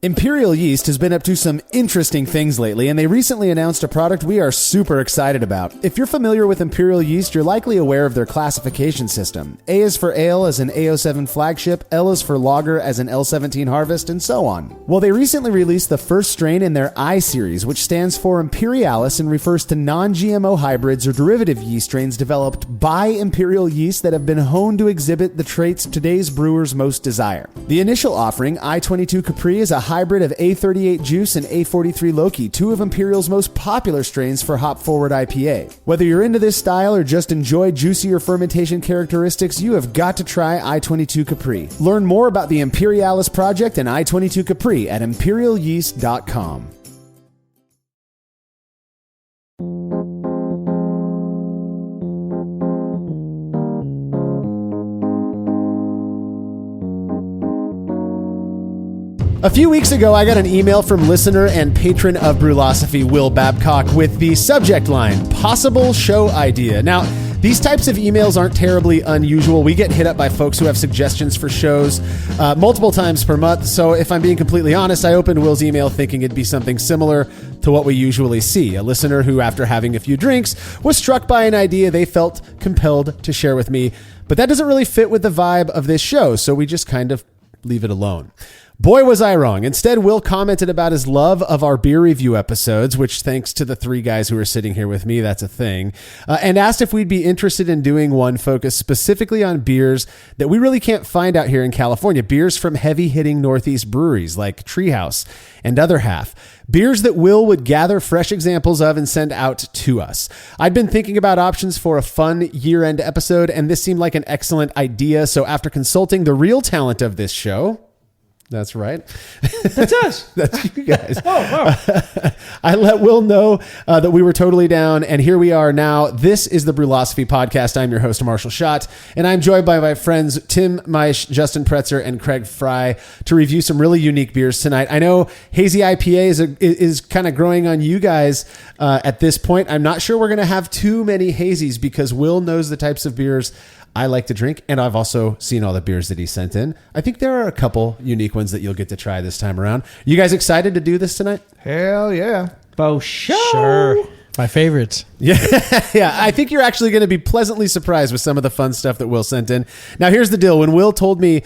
Imperial Yeast has been up to some interesting things lately, and they recently announced a product we are super excited about. If you're familiar with Imperial Yeast, you're likely aware of their classification system. A is for ale as an A07 flagship, L is for lager as an L17 harvest, and so on. Well, they recently released the first strain in their I series, which stands for Imperialis and refers to non-GMO hybrids or derivative yeast strains developed by Imperial Yeast that have been honed to exhibit the traits today's brewers most desire. The initial offering, I-22 Capri, is a hybrid of A38 Juice and A43 Loki, two of Imperial's most popular strains for hop-forward IPA. Whether you're into this style or just enjoy juicier fermentation characteristics, you have got to try I-22 Capri. Learn more about the Imperialis project and I-22 Capri at imperialyeast.com. A few weeks ago, I got an email from listener and patron of Brülosophy, Will Babcock, with the subject line, possible show idea. Now, these types of emails aren't terribly unusual. We get hit up by folks who have suggestions for shows multiple times per month. So if I'm being completely honest, I opened Will's email thinking it'd be something similar to what we usually see. A listener who, after having a few drinks, was struck by an idea they felt compelled to share with me. But that doesn't really fit with the vibe of this show, so we just kind of leave it alone. Boy, was I wrong. Instead, Will commented about his love of our beer review episodes, which thanks to the three guys who are sitting here with me, that's a thing, and asked if we'd be interested in doing one focused specifically on beers that we really can't find out here in California, beers from heavy-hitting Northeast breweries like Treehouse and Other Half, beers that Will would gather fresh examples of and send out to us. I'd been thinking about options for a fun year-end episode, and this seemed like an excellent idea, so after consulting the real talent of this show... That's right. That's us. That's you guys. Oh, wow. I let Will know that we were totally down, and here we are now. This is the Brülosophy podcast. I'm your host, Marshall Schott, and I'm joined by my friends Tim Meisch, Justin Pretzer, and Craig Fry to review some really unique beers tonight. I know hazy IPA is kind of growing on you guys at this point. I'm not sure we're going to have too many hazies because Will knows the types of beers I like to drink, and I've also seen all the beers that he sent in. I think there are a couple unique ones that you'll get to try this time around. You guys excited to do this tonight? Hell yeah. Bo show. Sure. My favorites. Yeah, yeah. I think you're actually going to be pleasantly surprised with some of the fun stuff that Will sent in. Now, here's the deal. When Will told me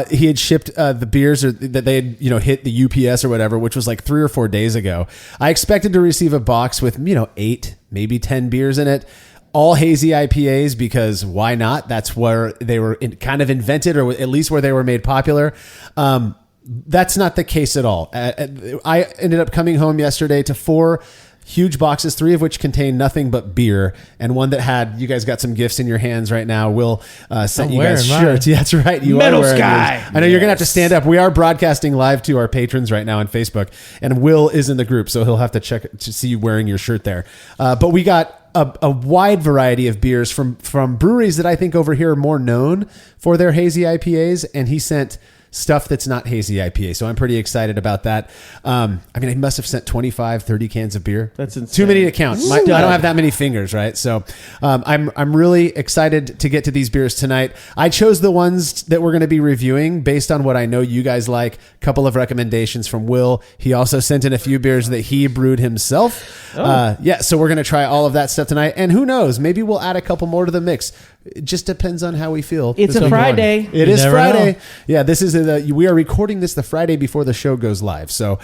he had shipped the beers or that they had, hit the UPS or whatever, which was like 3 or 4 days ago, I expected to receive a box with, 8, maybe 10 beers in it. All hazy IPAs, because why not? That's where they were kind of invented, or at least where they were made popular. That's not the case at all. I ended up coming home yesterday to 4 huge boxes, 3 of which contain nothing but beer, and one that had, you guys got some gifts in your hands right now. Will sent you guys shirts. Yeah, that's right. You Metal are wearing Sky. Yours. I know you're going to have to stand up. We are broadcasting live to our patrons right now on Facebook, and Will is in the group, so he'll have to check to see you wearing your shirt there. But we got a wide variety of beers from breweries that I think over here are more known for their hazy IPAs, and he sent stuff that's not hazy IPA. So I'm pretty excited about that. He must have sent 25, 30 cans of beer. That's insane. Too many to count. I don't have that many fingers, right? So I'm really excited to get to these beers tonight. I chose the ones that we're going to be reviewing based on what I know you guys like. A couple of recommendations from Will. He also sent in a few beers that he brewed himself. Oh. So we're going to try all of that stuff tonight. And who knows, maybe we'll add a couple more to the mix. It just depends on how we feel. It's a Friday. It is Friday. Know. Yeah, this is we are recording this the Friday before the show goes live. So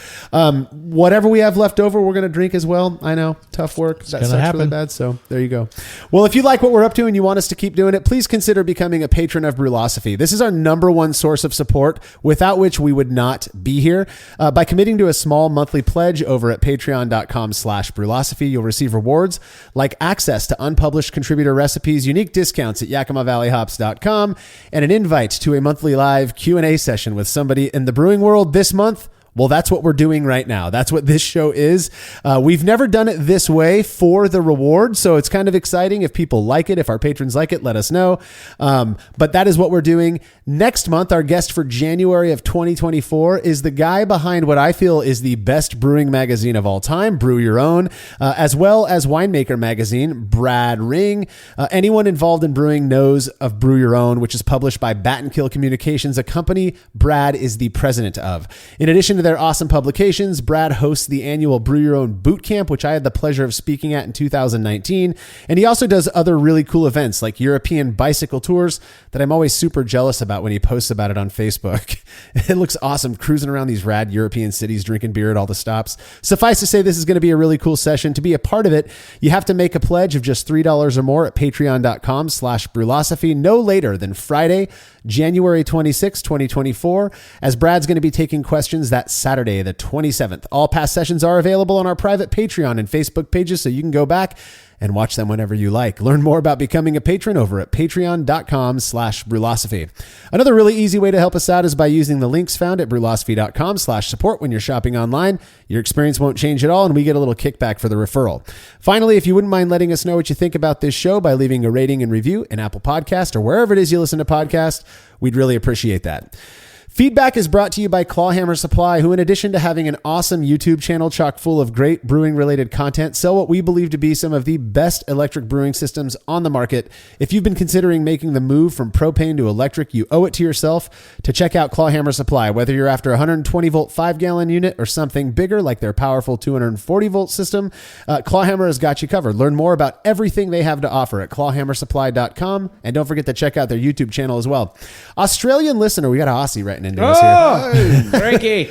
whatever we have left over, we're going to drink as well. I know, tough work. That sucks really bad. So there you go. Well, if you like what we're up to and you want us to keep doing it, please consider becoming a patron of Brülosophy. This is our #1 source of support, without which we would not be here. By committing to a small monthly pledge over at patreon.com/Brülosophy, you'll receive rewards like access to unpublished contributor recipes, unique discounts at YakimaValleyHops.com, and an invite to a monthly live Q&A session with somebody in the brewing world this month. Well, that's what we're doing right now. That's what this show is. We've never done it this way for the reward, so it's kind of exciting. If people like it, if our patrons like it, let us know. But that is what we're doing. Next month, our guest for January of 2024 is the guy behind what I feel is the best brewing magazine of all time, Brew Your Own, as well as Winemaker Magazine, Brad Ring. Anyone involved in brewing knows of Brew Your Own, which is published by Bat and Kill Communications, a company Brad is the president of. In addition to their awesome publications, Brad hosts the annual Brew Your Own Boot Camp, which I had the pleasure of speaking at in 2019. And he also does other really cool events like European bicycle tours that I'm always super jealous about when he posts about it on Facebook. It looks awesome, cruising around these rad European cities, drinking beer at all the stops. Suffice to say, this is going to be a really cool session. To be a part of it, you have to make a pledge of just $3 or more at patreon.com/Brülosophy no later than Friday, January 26, 2024, as Brad's going to be taking questions that Saturday, the 27th. All past sessions are available on our private Patreon and Facebook pages, so you can go back and watch them whenever you like. Learn more about becoming a patron over at patreon.com/Brülosophy. Another really easy way to help us out is by using the links found at brülosophy.com/support when you're shopping online. Your experience won't change at all, and we get a little kickback for the referral. Finally, if you wouldn't mind letting us know what you think about this show by leaving a rating and review in Apple Podcast or wherever it is you listen to podcasts, we'd really appreciate that. Feedback is brought to you by Clawhammer Supply, who in addition to having an awesome YouTube channel chock full of great brewing related content, sell what we believe to be some of the best electric brewing systems on the market. If you've been considering making the move from propane to electric, you owe it to yourself to check out Clawhammer Supply. Whether you're after a 120 volt 5-gallon unit or something bigger like their powerful 240 volt system, Clawhammer has got you covered. Learn more about everything they have to offer at clawhammersupply.com, and don't forget to check out their YouTube channel as well. Australian listener, we got an Aussie writing into us here. Frankie.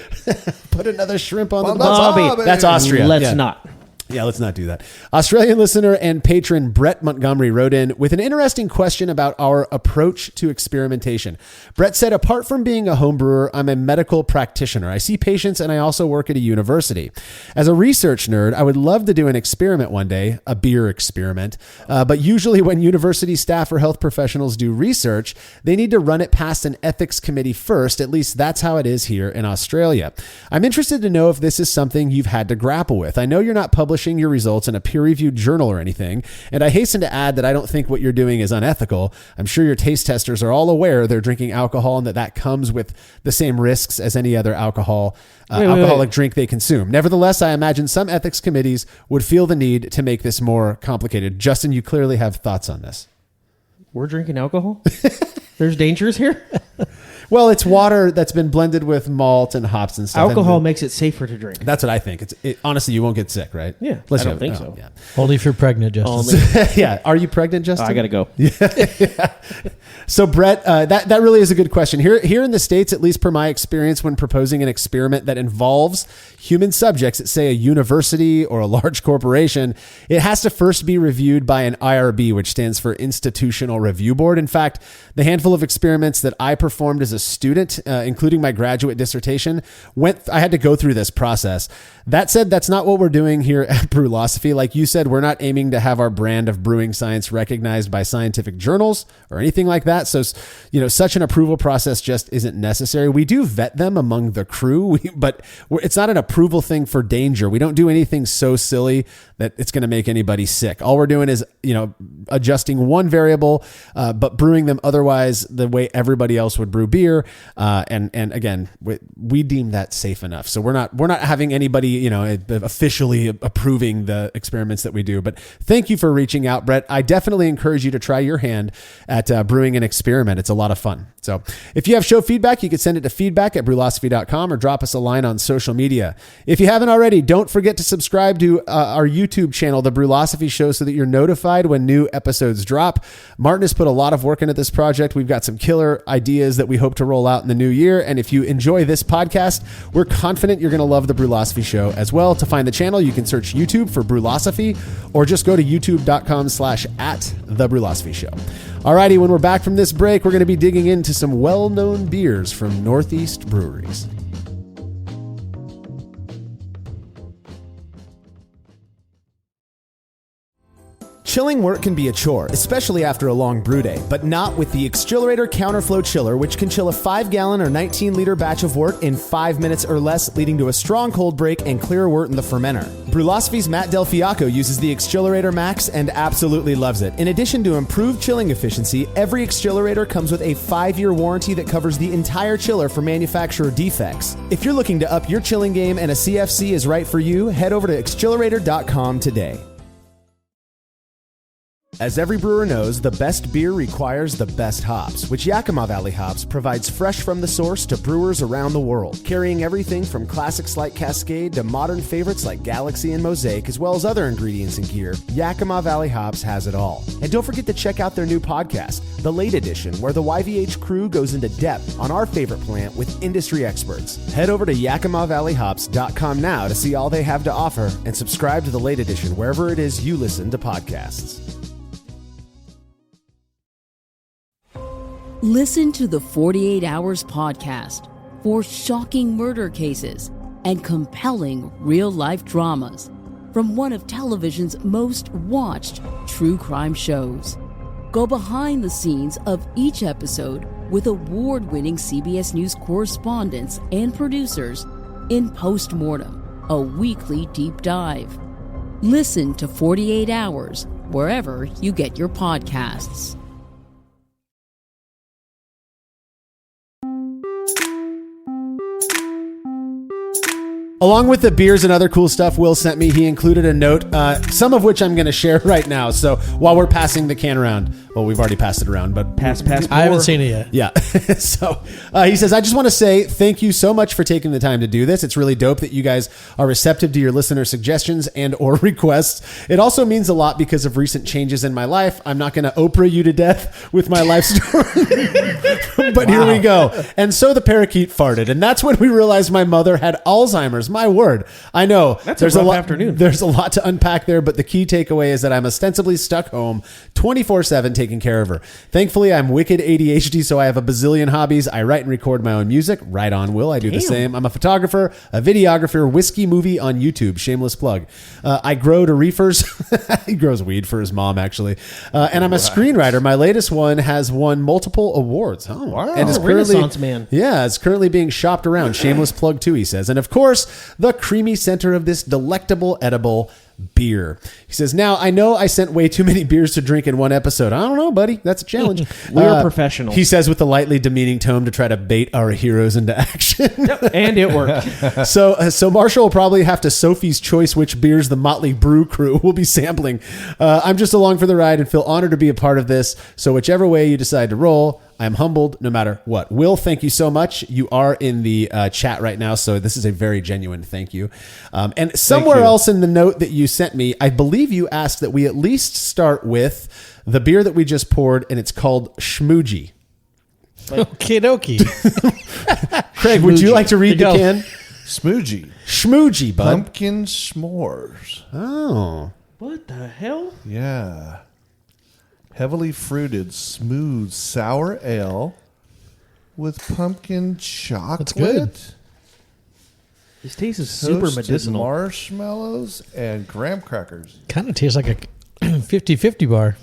Put another shrimp on the Bobby. That's Austria. Let's not. Yeah, let's not do that. Australian listener and patron Brett Montgomery wrote in with an interesting question about our approach to experimentation. Brett said, apart from being a home brewer, I'm a medical practitioner. I see patients and I also work at a university. As a research nerd, I would love to do an experiment one day, a beer experiment. But usually when university staff or health professionals do research, they need to run it past an ethics committee first. At least that's how it is here in Australia. I'm interested to know if this is something you've had to grapple with. I know you're not publishing your results in a peer-reviewed journal or anything, and I hasten to add that I don't think what you're doing is unethical. I'm sure your taste testers are all aware they're drinking alcohol and that comes with the same risks as any other alcoholic drink they consume. Nevertheless, I imagine some ethics committees would feel the need to make this more complicated. Justin, you clearly have thoughts on this. We're drinking alcohol? There's dangers here? Well, it's water that's been blended with malt and hops and stuff. Alcohol makes it safer to drink. That's what I think. Honestly, you won't get sick, right? Yeah, I don't think so. Yeah. Only if you're pregnant, Justin. Yeah. Are you pregnant, Justin? I got to go. Yeah. So, Brett, that really is a good question. Here in the States, at least per my experience, when proposing an experiment that involves human subjects at, say, a university or a large corporation, it has to first be reviewed by an IRB, which stands for Institutional Review Board. In fact, the handful of experiments that I performed as a student, including my graduate dissertation, I had to go through this process. That said, that's not what we're doing here at Brülosophy. Like you said, we're not aiming to have our brand of brewing science recognized by scientific journals or anything like that. So, such an approval process just isn't necessary. We do vet them among the crew, but it's not an approval thing for danger. We don't do anything so silly that it's going to make anybody sick. All we're doing is, adjusting one variable, but brewing them otherwise the way everybody else would brew beer. And again, we deem that safe enough. So we're not having anybody, officially approving the experiments that we do. But thank you for reaching out, Brett. I definitely encourage you to try your hand at brewing an experiment. It's a lot of fun. So if you have show feedback, you can send it to feedback@brülosophy.com or drop us a line on social media. If you haven't already, don't forget to subscribe to our YouTube channel, The Brülosophy Show, so that you're notified when new episodes drop. Martin has put a lot of work into this project. We've got some killer ideas that we hope to roll out in the new year. And if you enjoy this podcast, we're confident you're going to love The Brülosophy Show as well. To find the channel, you can search YouTube for Brülosophy or just go to youtube.com/@The Brülosophy Show. Alrighty, when we're back from this break, we're going to be digging into some well-known beers from Northeast breweries. Chilling work can be a chore, especially after a long brew day, but not with the Exchillerator Counterflow Chiller, which can chill a 5-gallon or 19-liter batch of wort in 5 minutes or less, leading to a strong cold break and clear wort in the fermenter. Brülosophy's Matt Del Fiacco uses the Exchillerator Max and absolutely loves it. In addition to improved chilling efficiency, every Exchillerator comes with a 5-year warranty that covers the entire chiller for manufacturer defects. If you're looking to up your chilling game and a CFC is right for you, head over to exchillerator.com today. As every brewer knows, the best beer requires the best hops, which Yakima Valley Hops provides fresh from the source to brewers around the world, carrying everything from classics like Cascade to modern favorites like Galaxy and Mosaic, as well as other ingredients and gear. Yakima Valley Hops has it all. And don't forget to check out their new podcast, The Late Edition, where the YVH crew goes into depth on our favorite plant with industry experts. Head over to YakimaValleyHops.com now to see all they have to offer and subscribe to The Late Edition wherever it is you listen to podcasts. Listen to the 48 Hours podcast for shocking murder cases and compelling real-life dramas from one of television's most watched true crime shows. Go behind the scenes of each episode with award-winning CBS News correspondents and producers in Postmortem, a weekly deep dive. Listen to 48 Hours wherever you get your podcasts. Along with the beers and other cool stuff Will sent me, he included a note, some of which I'm going to share right now. So while we're passing the can around, well, we've already passed it around, but Pass. I haven't seen it yet. yeah. So he says, I just want to say thank you so much for taking the time to do this. It's really dope that you guys are receptive to your listener suggestions and or requests. It also means a lot because of recent changes in my life. I'm not going to Oprah you to death with my life story, but Here we go. And so the parakeet farted. And that's when we realized my mother had Alzheimer's. My word. I know. That's a rough afternoon. There's a lot to unpack there, but the key takeaway is that I'm ostensibly stuck home 24/7 taking care of her. Thankfully, I'm wicked ADHD, so I have a bazillion hobbies. I write and record my own music. Right on, Will. I do the same. I'm a photographer, a videographer, whiskey movie on YouTube. Shameless plug. I grow to reefers. He grows weed for his mom, actually. And I'm a screenwriter. My latest one has won multiple awards. Oh, wow. And is Renaissance man. Yeah, it's currently being shopped around. Shameless plug, too, he says. And of course, the creamy center of this delectable edible beer. He says, now I know I sent way too many beers to drink in one episode. I don't know, buddy. That's a challenge. We're professional. He says with a lightly demeaning tone to try to bait our heroes into action. Yep, and it worked. So Marshall will probably have to Sophie's choice which beers the Motley Brew crew will be sampling. I'm just along for the ride and feel honored to be a part of this. So whichever way you decide to roll, I'm humbled no matter what. Will, thank you so much. You are in the chat right now, so this is a very genuine thank you. And somewhere else in the note that you sent me, I believe you asked that we at least start with the beer that we just poured, and it's called Schmoogie. Okie dokie. Craig, would you like to read the can? Smoogie. Schmoogie, bud. Pumpkin s'mores. Oh. What the hell? Yeah. Heavily fruited, smooth, sour ale with pumpkin chocolate. That's good. This tastes is super Toasted medicinal. marshmallows and graham crackers. Kind of tastes like a 50-50 bar.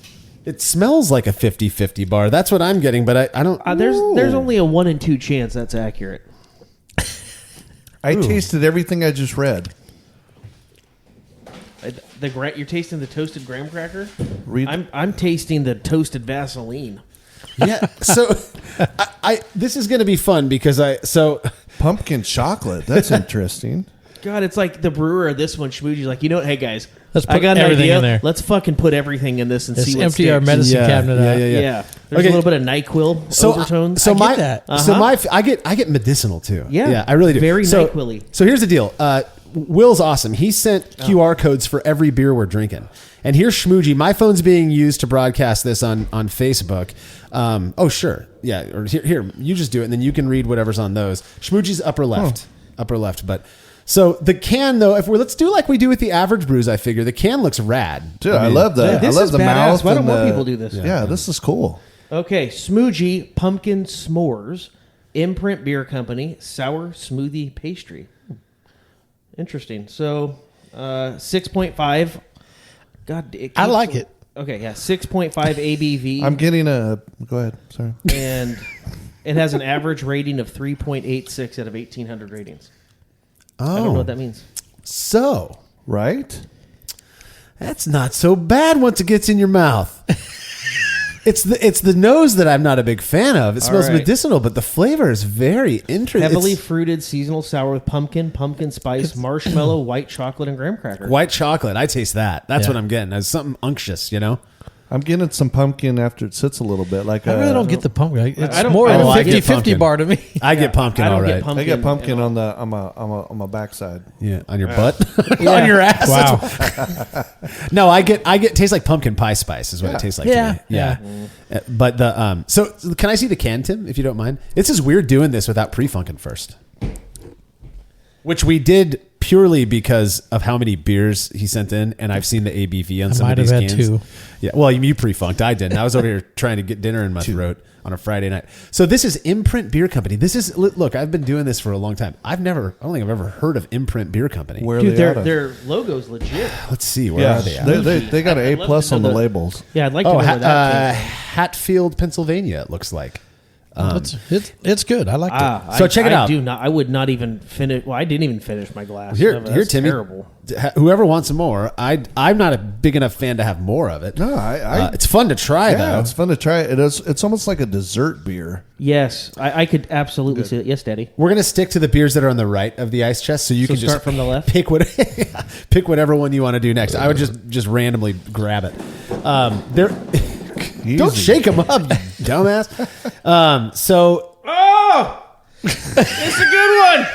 It smells like a 50-50 bar. That's what I'm getting, but I don't... There's only a 1 in 2 chance that's accurate. I tasted everything I just read. You're tasting the toasted graham cracker? Read- I'm tasting the toasted Vaseline. Yeah, so this is going to be fun because Pumpkin chocolate. That's interesting. God, it's like the brewer of this one, Schmoogie's like, you know what? Hey, guys, Let's I put got an everything idea. in there. Let's fucking put everything in this and Let's see what empty our sticks. medicine cabinet out. Yeah. There's Okay. a little bit of NyQuil overtones. So I my get that. so my I get medicinal too. Yeah. I really do. Very so, NyQuil-y. So here's the deal. Will's awesome. He sent QR codes for every beer we're drinking. And here's Schmoogie. My phone's being used to broadcast this on Facebook. Oh sure, yeah. Or here, you just do it, and then you can read whatever's on those. Schmoogie's upper left. But so the can though, let's do like we do with the average brews. I figure the can looks rad. Dude, I love that. this I love is the badass. mouth. Why don't and more the- people do this? Yeah, this is cool. Okay, Smoogie Pumpkin S'mores, Imprint Beer Company, Sour Smoothie Pastry. Interesting. So, 6.5. God, I like it. Okay, yeah, 6.5 ABV. I'm getting a... Go ahead. Sorry. And it has an average rating of 3.86 out of 1,800 ratings. Oh, I don't know what that means. So Right? that's not so bad once it gets in your mouth. It's the nose that I'm not a big fan of. It smells right. medicinal, but the flavor is very interesting. Heavily fruited seasonal sour with pumpkin spice, marshmallow, white chocolate, and graham cracker. White chocolate. I taste that. That's Yeah. what I'm getting. It's something unctuous, you know? I'm getting some pumpkin after it sits a little bit. Like I really don't get the pumpkin. It's I don't- more I of don't a like it. 50-50 Pumpkin. bar to me. I get pumpkin, I don't all get right. pumpkin. I get pumpkin at all. on the backside. Yeah, on your butt, on your ass. Wow. No, I get tastes like pumpkin pie spice is what it tastes like. Yeah, to me. Yeah. But the so can I see the can, Tim, if you don't mind? It's just weird doing this without pre-funking first, which we did purely because of how many beers he sent in, and I've seen the ABV on some of might these have had cans. 2. Yeah, well, you pre-funked. I didn't. I was over here trying to get dinner in my throat on a Friday night. So this is Imprint Beer Company. This is look. I've been doing this for a long time. I don't think I've ever heard of Imprint Beer Company. Where Dude, are they out of? their logo's legit. Let's see. Where are they at? They got an I'd A love plus to on know the the- labels. Yeah, I'd like to know where that came from. Hatfield, Pennsylvania. It looks like. It's good. I like it. So check it out. I would not even finish. Well, I didn't even finish my glass. Here, That's Timmy. Terrible. Whoever wants some more, I'm not a big enough fan to have more of it. No, it's fun to try yeah, though. it's fun to try. It's almost like a dessert beer. Yes, I could absolutely see it. Yes, Daddy. We're gonna stick to the beers that are on the right of the ice chest, so you So can just start from the left? Pick whatever one you want to do next. I would just randomly grab it. Don't shake them up, you dumbass. So. Oh, it's a good one.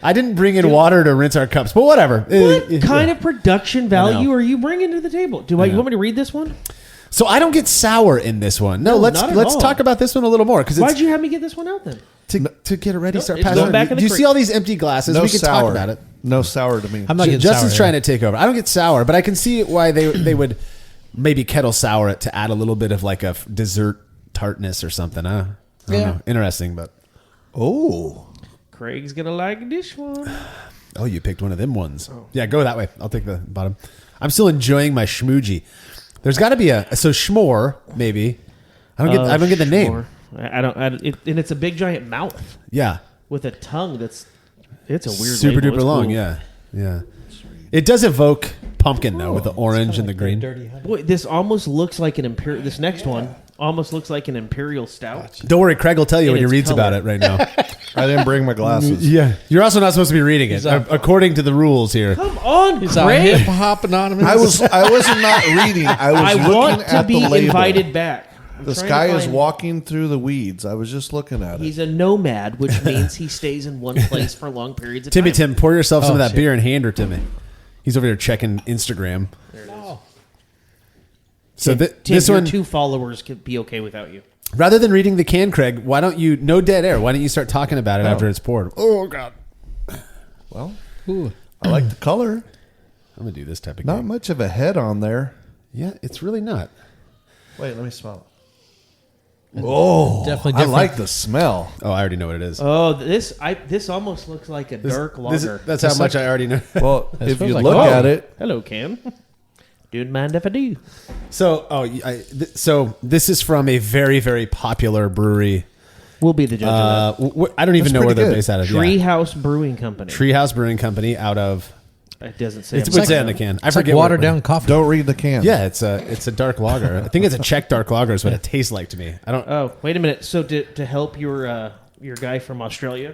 I didn't bring in water to rinse our cups, but whatever. What kind of production value know. are you bringing to the table? You want me to read this one? So I don't get sour in this one. No, No, let's not at let's all. talk about this one a little more because Why'd you have me get this one out then? to get it ready. Start it's passing. going back in Do the you see creek. all these empty glasses? No We can sour. talk about it. No sour to me. I'm not getting Justin's sour. trying to take over. I don't get sour, but I can see why they would maybe kettle sour it to add a little bit of like a dessert tartness or something. I don't know. Interesting, but Craig's gonna like this one. oh, you picked one of them ones. Yeah, go that way. I'll take the bottom. I'm still enjoying my schmoogie. There's got to be a schmore maybe. I don't get the name. And it's a big giant mouth Yeah. with a tongue it's a weird Super label. duper It's long. cool. Yeah. It does evoke pumpkin though with the orange and the green. Dirty honey. Boy, this almost looks like an imperial. This next one almost looks like an imperial stout. Don't worry, Craig will tell you In when he its reads color. about it right now. I didn't bring my glasses. Yeah. You're also not supposed to be reading it according to the rules here. Come on, It's a Craig. hip hop anonymous. I wasn't not reading. I was I looking want to at be the label. invited back. I'm This trying guy to is find- walking through the weeds. I was just looking at it. He's a nomad, which means he stays in one place for long periods of Tim, time. pour yourself some of that shit. beer and hand her to me. He's over here checking Instagram. So Tim, this your one, 2 followers could be okay without you. rather than reading the can, Craig, why don't you, no dead air, why don't you start talking about it after it's poured? Oh, God. Well, Ooh. I like the color. I'm going to do this type of Not game. much of a head on there. Yeah, it's really not. Wait, let me smell it. Oh, Definitely I different. like the smell. Oh, I already know what it is. Oh, this almost looks like a dark lager. That's how much I already know. Well, if smells you like look coffee. at it, Hello, Cam. Dude, mind if I do? So, so this is from a very, very popular brewery. We'll be the judge of I don't even That's know where pretty they're good. based out of. that. Treehouse Brewing Company. Treehouse Brewing Company out of. It doesn't say. It's on what's the in the can. I It's like forget. watered down coffee. don't read the can. Yeah, it's a dark lager. I think it's a Czech dark lager is what it tastes like to me. I don't. Oh, wait a minute. So to help your guy from Australia,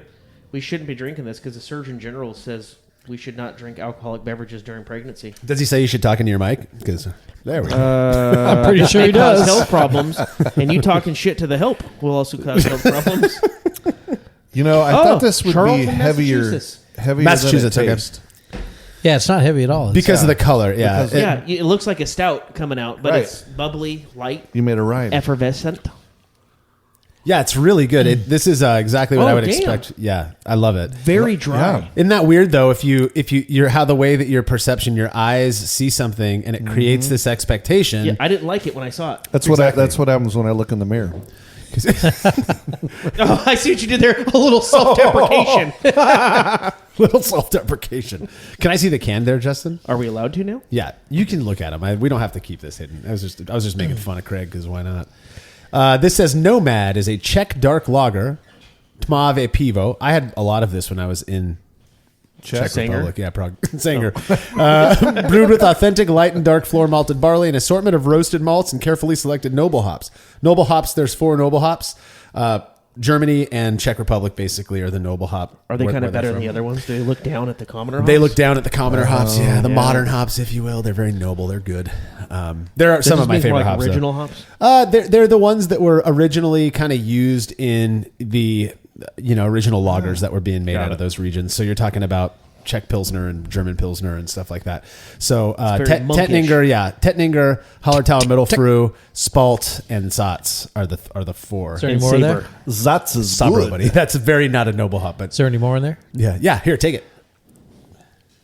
we shouldn't be drinking this because the Surgeon General says we should not drink alcoholic beverages during pregnancy. Does he say you should talk into your mic? Because there we go. I'm pretty sure he They cause does. health problems, and you talking shit to the help will also cause health problems. You know, I thought this would Charlton, be heavier. Massachusetts. Heavier Massachusetts, than it okay. tastes. Yeah, it's not heavy at all. It's, Because of the color, yeah. Because- Yeah, it looks like a stout coming out, but Right. it's bubbly, light, You made it right. effervescent. Yeah, it's really good. This is exactly what Oh, I would damn. expect. Yeah, I love it. Very dry. Yeah. Isn't that weird though? If you're how the way that your perception, your eyes see something, and it creates this expectation. Yeah, I didn't like it when I saw it. That's what happens when I look in the mirror. Oh, I see what you did there. A little self-deprecation. Little self-deprecation. Can I see the can there, Justin? Are we allowed to now? Yeah, you can look at them. We don't have to keep this hidden. I was just making fun of Craig because why not? This says Nomad is a Czech dark lager, Tmave Pivo. I had a lot of this when I was in Czech Sanger? Republic. Yeah, Prague. Sanger. Brewed with authentic light and dark floor malted barley, an assortment of roasted malts and carefully selected noble hops. Noble hops, there's 4 noble hops. Germany and Czech Republic basically are the noble hop. Are they kind where of better they're than the from. other ones? Do they look down at the commoner hops? They look down at the commoner hops, the yeah. modern hops, if you will. They're very noble. They're good. There are some of my favorite hops. Original though. hops? They're the ones that were originally kind of used in the original lagers that were being made out of those regions. So you're talking about Czech Pilsner and German Pilsner and stuff like that. So very monkish. Tettninger, Hallertau, Mittelfrüh, Spalt, and Satz are the four. Is there any And more in there? Saber. Zatz is Sabro, good. buddy. That's very not a noble hop, but Is there any more in there? yeah. Here, take it.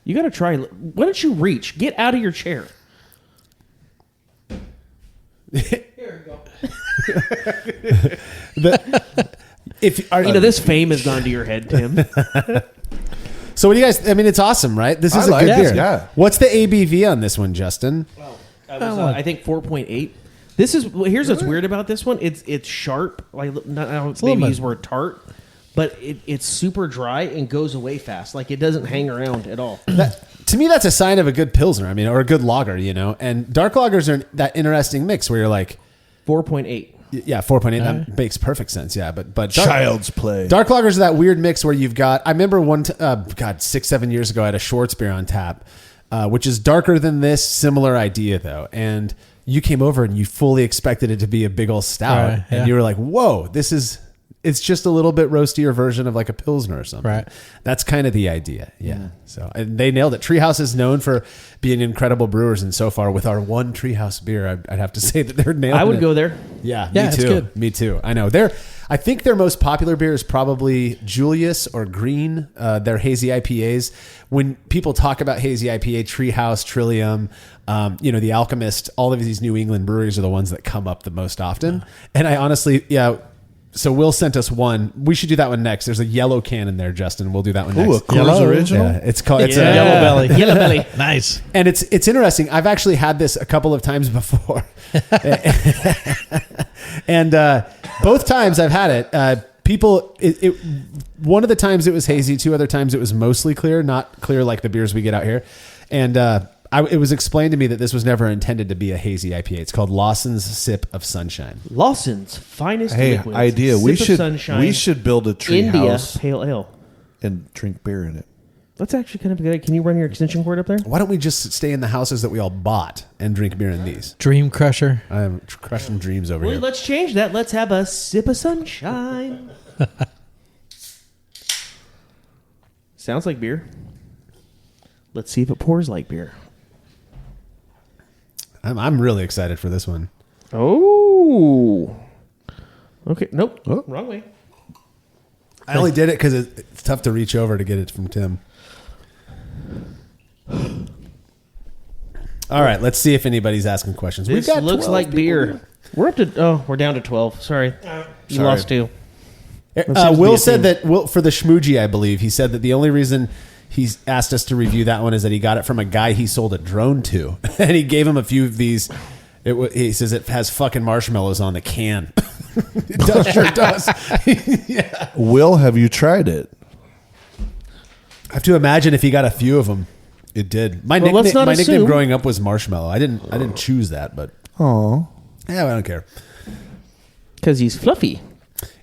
You got to try. Why don't you reach? Get out of your chair. This fame has gone to your head, Tim. So what do you guys? I mean, it's awesome, right? This is I a like good it, beer. yeah. What's the ABV on this one, Justin? I think 4.8. Here's what's weird about this one. It's sharp. Like not, I don't little maybe bit- use the word tart, but it's super dry and goes away fast. Like it doesn't hang around at all. To me, that's a sign of a good pilsner. I mean, or a good lager, And dark lagers are that interesting mix where you're like, 4.8. yeah, 4.8. That makes perfect sense. Yeah, but dark, Child's play. dark lagers are that weird mix where you've got. I remember 6-7 years ago, I had a Schwartz beer on tap, which is darker than this. Similar idea though, and you came over and you fully expected it to be a big old stout, Right, yeah. and you were like, "Whoa, it's just a little bit roastier version of like a pilsner or something." Right. That's kind of the idea. Yeah. So, and they nailed it. Treehouse is known for being incredible brewers, and so far with our one Treehouse beer, I'd have to say that they're nailing it. I would go there. Yeah, Yeah, me it's too. good. Me too. I know. I think their most popular beer is probably Julius or Green. Their hazy IPAs. When people talk about hazy IPA, Treehouse, Trillium, The Alchemist, all of these New England breweries are the ones that come up the most often. And I honestly, So Will sent us one. We should do that one next. There's a yellow can in there, Justin. We'll do that one next. Ooh, a Coors original? Yeah, it's called. It's Yellow belly. Yellow belly. Nice. and it's interesting. I've actually had this a couple of times before, and both times I've had it. One of the times it was hazy. 2 other times it was mostly clear, not clear like the beers we get out here. And it was explained to me that this was never intended to be a hazy IPA. It's called Lawson's Sip of Sunshine. Lawson's finest Hey, liquids. idea. Sip of Sunshine, We should build a tree India house Pale Ale. and drink beer in it. That's actually kind of good. Can you run your extension cord up there? Why don't we just stay in the houses that we all bought and drink beer in these? Dream Crusher. I'm crushing dreams over Well, here. let's change that. Let's have a sip of sunshine. Sounds like beer. Let's see if it pours like beer. I'm really excited for this one. Oh. Okay. Nope. Oh. Wrong way. I only did it because it's tough to reach over to get it from Tim. All right, let's see if anybody's asking questions. This looks 12 like people. beer. We're down to 12. Sorry. You Sorry. lost 2. seems to be Will a said theme. that for the Schmoogie, I believe, he said that the only reason he's asked us to review that one is that he got it from a guy he sold a drone to, and he gave him a few of these. He says it has fucking marshmallows on the can. It does, sure does. Yeah. Will, have you tried it? I have to imagine if he got a few of them, it did. My Well, let's nickname, not my nickname assume. growing up was Marshmallow. I didn't choose that, but Oh, yeah, I don't care. Because he's fluffy.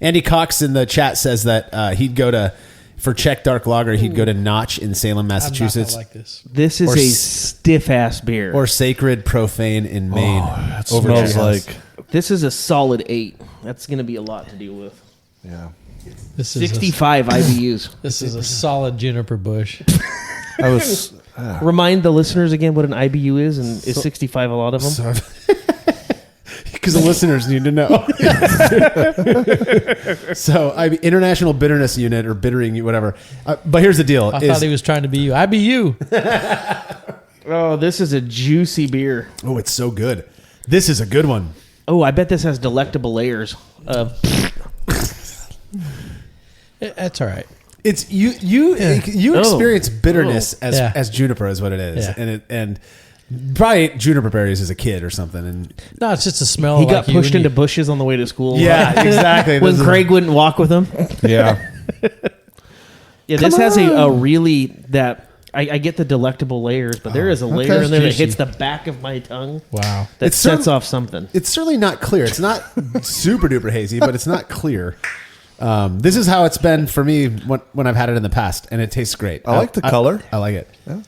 Andy Cox in the chat says that he'd go to for Czech Dark Lager. He'd go to Notch in Salem, Massachusetts, I'm not gonna like this. This is Or a s- stiff-ass beer. or Sacred Profane in Maine. that over smells Treehouse. like This is a solid 8. That's going to be a lot to deal with. yeah. This is 65 IBUs. This is a solid juniper bush. I was Remind the listeners again what an IBU is, and is 65 a lot of them? Because the listeners need to know. So, International Bitterness Unit or bittering, whatever. But here's the deal: I thought he was trying to be you. I be you. Oh, this is a juicy beer. oh, it's so good. This is a good one. Oh, I bet this has delectable layers of. That's all right. It's you Oh. experience bitterness Oh. as juniper is what it is, Yeah. and probably ate juniper berries as a kid or something. And No, it's just a smell. He like got you pushed and into you- bushes on the way to school. yeah, exactly. When This is- Craig wouldn't walk with him. yeah. Yeah, this has a really that. I get the delectable layers, but there is a layer okay. in there that Juicy. hits the back of my tongue Wow. that It's sets certain- off something. It's certainly not clear. It's not super duper hazy, but it's not clear. This is how it's been for me when I've had it in the past, and it tastes great. I like the color. I like it. Yeah.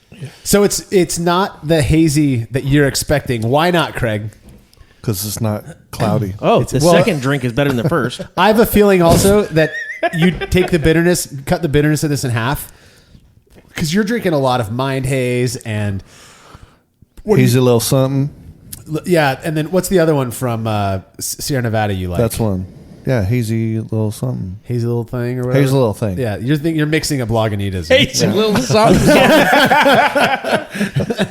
So it's not the hazy that you're expecting. Why not, Craig? Because it's not cloudy. Oh, the second drink is better than the first. I have a feeling also that you take the bitterness, cut the bitterness of this in half, because you're drinking a lot of Mind Haze and Hazy little something. Yeah, and then what's the other one from Sierra Nevada you like? That's one. Yeah, hazy little something. Hazy little thing or whatever. Hazy little thing. Yeah, you're mixing up Lagunitas. Hazy little something.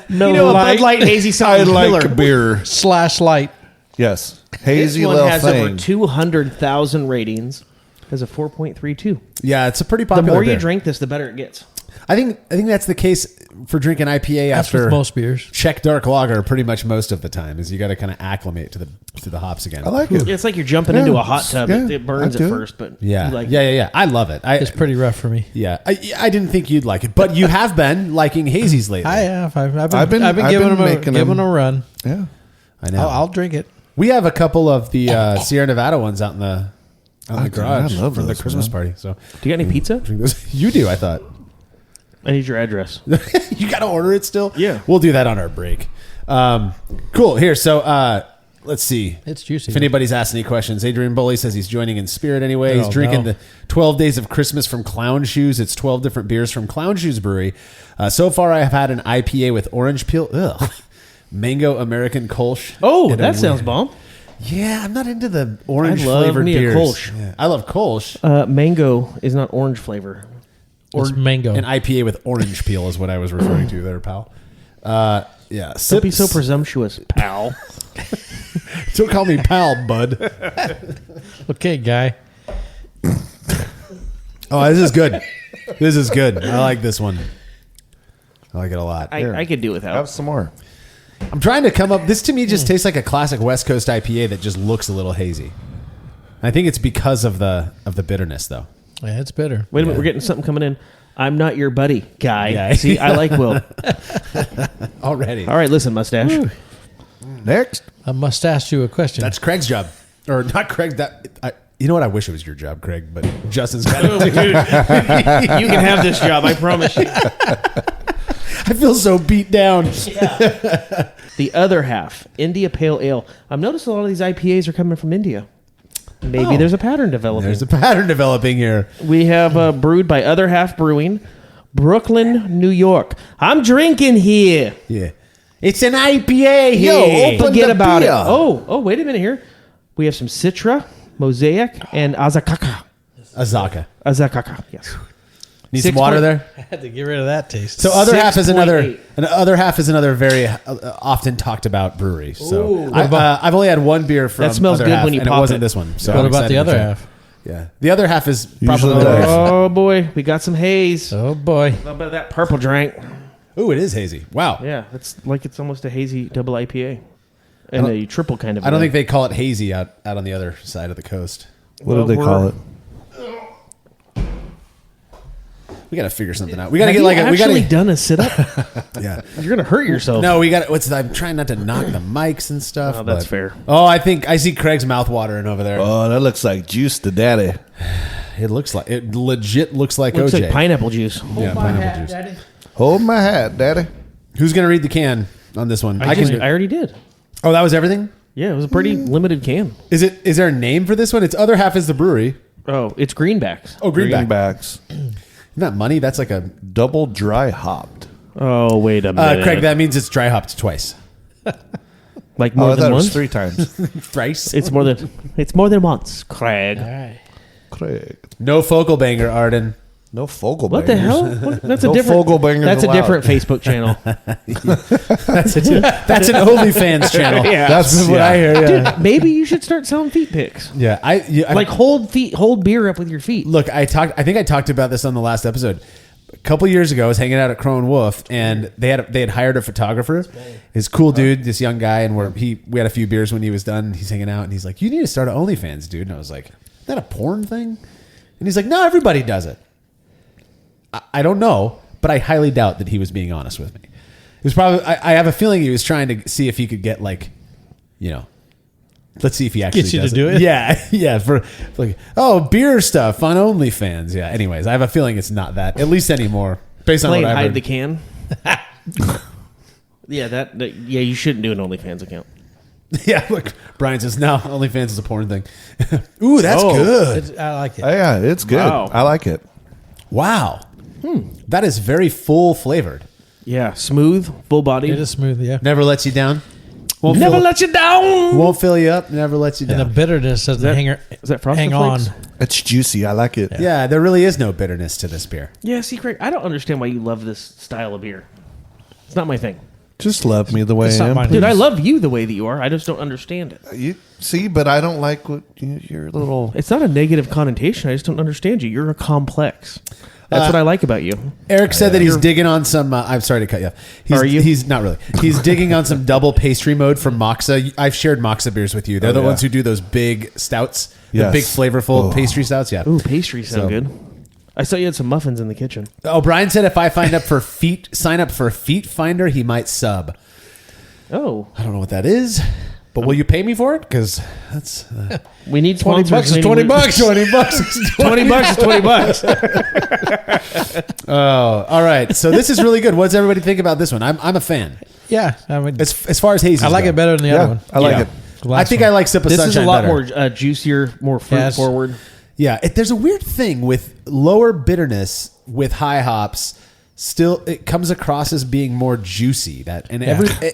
You know, a Bud Light hazy I something like Miller. beer. / light. Yes, This hazy one little has thing. over 200,000 ratings. Has a 4.32. Yeah, it's a pretty The popular more you beer. drink this, the better it gets. I think that's the case for drinking IPA That's after with most beers. Czech dark lager pretty much most of the time. Is you got to kind of acclimate to the hops again. I like it. It's like you're jumping into a hot tub. Yeah, It burns I at do. first, but Yeah, you like yeah. I love it. It's pretty rough for me. Yeah, I didn't think you'd like it, but you have been liking hazies lately. I have. I've I've been been giving making them them. a run. Yeah. I know. I'll drink it. We have a couple of the Sierra Nevada ones out in the garage I love from the those, Christmas man. party. So Do you got any pizza? drink those. You do, I thought. I need your address. You got to order it still. Yeah. we'll do that on our break. Cool. Here, so let's see. It's juicy. If anybody's asked any questions, Adrian Bully says he's joining in spirit anyway. He's Oh, drinking no. the 12 Days of Christmas from Clown Shoes. It's 12 different beers from Clown Shoes Brewery. So far, I have had an IPA with orange peel, mango American Kolsch. Oh, and a that sounds weird- bomb. Yeah, I'm not into the orange I love flavored me a beers. Kolsch. Yeah, I love Kolsch. Mango is not orange flavor. It's mango. An IPA with orange peel is what I was referring to there, pal. Yeah. Don't be so presumptuous, pal. Don't call me pal, bud. Okay, guy. Oh, this is good. This is good. I like this one. I like it a lot. I could do without. Have some more. I'm trying to come up. This to me just tastes like a classic West Coast IPA that just looks a little hazy. I think it's because of the bitterness, though. Yeah, it's bitter. Wait a minute, we're getting something coming in. I'm not your buddy, guy. Yeah. See, I like Will. Already. All right, listen, mustache. Next. I must ask you a question. That's Craig's job, or not Craig. You know what? I wish it was your job, Craig, but Justin's got it. Dude, you can have this job, I promise you. I feel so beat down. The other half, India Pale Ale. I've noticed a lot of these IPAs are coming from India. Maybe there's a pattern developing. There's a pattern developing here. We have brewed by Other Half Brewing, Brooklyn, New York. I'm drinking here. Yeah, it's an IPA here. Yo, open Forget the about beer. it. Oh, wait a minute here. We have some Citra, Mosaic, and Azakaka. Azaka. Yes. Need 6 some water point- there. I had to get rid of that taste. So other half is 6.8. another half is another very often talked about brewery. So Ooh. I've only had one beer from That smells Other good Half, when you and pop it wasn't it. this one. So what I'm about the excited to other try it. half? Yeah, the other half is Usually probably. that- Oh, boy. We got some haze. Oh boy. A little bit of that purple drink. Ooh, it is hazy. Wow. Yeah, it's like it's almost a hazy double IPA. And a triple kind of. I don't think they call it hazy out on the other side of the coast. What do they call it? We got to figure something out. We got to Have get you like a. We got actually to. done a sit up? Yeah. You're gonna hurt yourself. No, we got. I'm trying not to knock the mics and stuff. Oh, that's but- fair. Oh, I think I see Craig's mouth watering over there. Oh, that looks like juice to daddy. It looks like it. Legit looks like Looks OJ. like pineapple juice. Yeah, pineapple juice. Hold my hat, daddy. Who's gonna read the can on this one? I already did. Oh, that was everything. Yeah, it was a pretty limited can. Is there a name for this one? Its other half is the brewery. Oh, it's greenbacks. Oh, Greenback. Greenbacks. Not money. That's like a. Double dry hopped. Oh, wait a minute. Craig, that means it's dry hopped twice. like Oh, more I thought than it was once. 3 times. Thrice. It's more than once, Craig. All right. Craig. No focal banger, Arden. No Fogle What the bangers. hell? That's No a different. Fogelbangers That's a allowed. different Facebook channel. That's an OnlyFans channel. Yeah. That's what I hear. Yeah. Dude, maybe you should start selling feet pics. Yeah. I Like hold beer up with your feet. look. I think I talked about this on the last episode. A couple years ago, I was hanging out at Crow and Wolf, and they had hired a photographer. He's a cool dude, this young guy, and we had a few beers when he was done. He's hanging out, and he's like, "You need to start an OnlyFans, dude." And I was like, "Is that a porn thing?" And he's like, "No, everybody does it." I don't know, but I highly doubt that he was being honest with me. It was probably. I have a feeling he was trying to see if he could get like, Let's see if he actually Gets you does to do it? Yeah, yeah. For like, beer stuff on OnlyFans. Yeah. Anyways, I have a feeling it's not that, at least anymore, based on Play what I've hide heard. the can. Yeah, yeah, you shouldn't do an OnlyFans account. Yeah, look, Brian says no. OnlyFans is a porn thing. Ooh, that's Oh. good. I like it. Oh, yeah, it's good. Wow. I like it. Wow, that is very full flavored. Yeah, smooth, full body. It is smooth, yeah. Never lets you down. Won't Never fill, let you down. won't fill you up. Never lets you And the down. bitterness doesn't Is that Frosted hang on. Flakes? It's juicy. I like it. Yeah, there really is no bitterness to this beer. Yeah, see, Craig, I don't understand why you love this style of beer. It's not my thing. Just love me the way It's I not am. mine. Dude, I love you the way that you are. I just don't understand it. You see, but I don't like what your little. It's not a negative connotation. I just don't understand you. You're a complex. That's what I like about you. Eric said that he's digging on some. I'm sorry to cut you off. Are you? He's not really. He's digging on some double pastry mode from Moxa. I've shared Moxa beers with you. They're the yeah. ones who do those big stouts, the Yes. big flavorful pastry stouts. Yeah. Ooh, pastries sound So- good. I saw you had some muffins in the kitchen. Oh, Brian said if I sign up for Feet Finder, he might sub. Oh, I don't know what that is, but will you pay me for it? Because that's we need 20 sponsors. bucks is Maybe 20 we- bucks. 20 bucks. 20 bucks is 20 bucks. Oh, all right. So this is really good. What does everybody think about this one? I'm a fan. Yeah. I mean, As far as hazy, I like it better than the other one. I like Yeah. it. The I last think one. I like Sip of This Sunshine is a lot better. more juicier, more fruit Yes. forward. Yeah, there's a weird thing with lower bitterness with high hops. Still, it comes across as being more juicy. I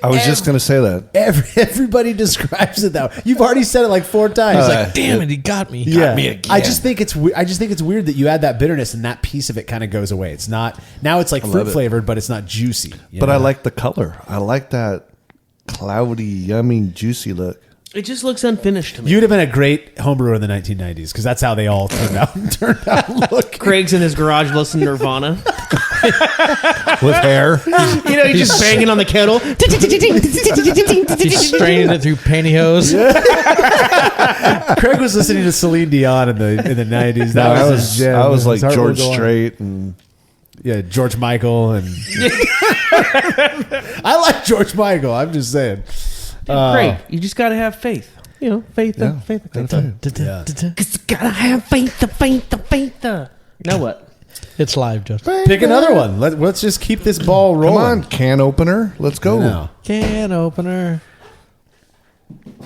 was just going to say that. everybody describes it that way. You've already said it like 4 times. He's like, damn it, he got me. yeah, me again. I just think it's weird that you add that bitterness and that piece of it kind of goes away. It's not now. It's like fruit it. flavored, but it's not juicy. you But know? I like the color. I like that cloudy, yummy, juicy look. It just looks unfinished to me. You'd have been a great homebrewer in the 1990s because that's how they all turned out. Looking. Craig's in his garage listening to Nirvana. With hair. You know, he's just banging on the kettle. He's straining it through pantyhose. Craig was listening to Celine Dion in the 90s. That I was his jam. I was like His heart George would go on. Strait and Yeah, George Michael and I like George Michael. I'm just saying. Craig, you just got to have faith. You know, faith. Yeah. Cause you gotta have faith. Now what? It's live, Justin. Pick another one. Let's just keep this ball come rolling. on, can opener. Let's go. No. Can opener.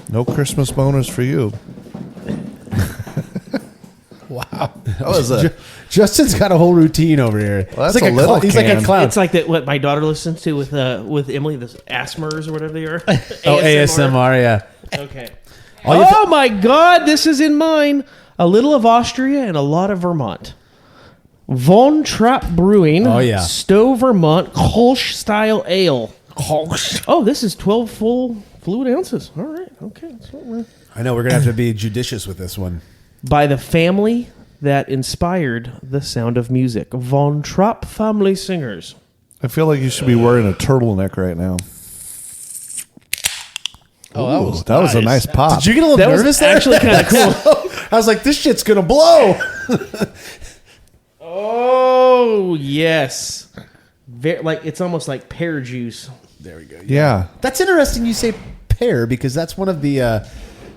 No Christmas bonus for you. Wow. That was a Justin's got a whole routine over here. Well, that's he's like a little he's like a can. clown. It's like that. What my daughter listens to with Emily, this ASMRs or whatever they are. Oh, ASMR, yeah. Okay. All you Oh my God, this is in mine. A little of Austria and a lot of Vermont. Von Trapp Brewing. Oh, yeah. Stowe, Vermont. Kolsch style ale. Kolsch. Oh, this is 12 full fluid ounces. All right. Okay. That's what we're... I know we're gonna have to be judicious with this one. By the family that inspired the sound of music. Von Trapp family singers. I feel like you should be wearing a turtleneck right now. Oh, Ooh, that was a nice pop. Did you get a little That nervous was there? actually kind of cool. I was like, this shit's gonna blow. Oh, yes. Like it's almost like pear juice. There we go. Yeah. That's interesting you say pear because that's one of the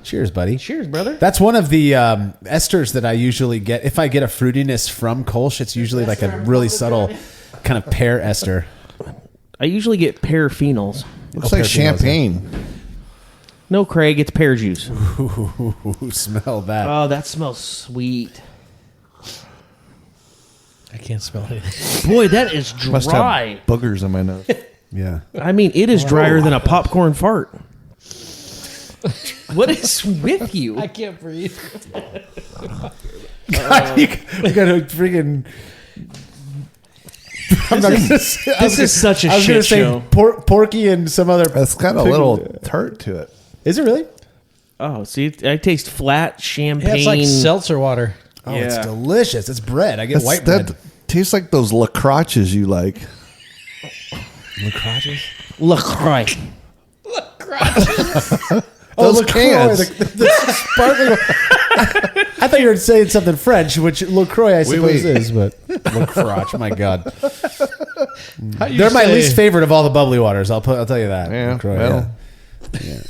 cheers, buddy. Cheers, brother. That's one of the esters that I usually get. If I get a fruitiness from Kolsch, it's usually like a really subtle kind of pear ester. I usually get pear phenols. Looks like champagne. No, Craig, it's pear juice. Ooh, smell that. Oh, that smells sweet. I can't smell anything. Boy, that is Must dry. have boogers in my nose. Yeah. I mean, it is drier than a popcorn fart. What is with you? I can't breathe. we got a freaking. I'm not gonna say, This is such a I was gonna shit say show. Porky and some other. That's got a little tart to it. Is it really? Oh, see, I taste flat champagne. Yeah, it's like seltzer water. Oh, Yeah. it's delicious. It's bread. I get white bread. That tastes like those lacroches you like. LaCroixes? LaCroix. Those LaCroix, cans. the sparkling. I thought you were saying something French, which LaCroix I suppose oui. is, but LaCroix, my God. How do you They're my say- least favorite of all the bubbly waters. I'll tell you that. Yeah, LaCroix, well. yeah.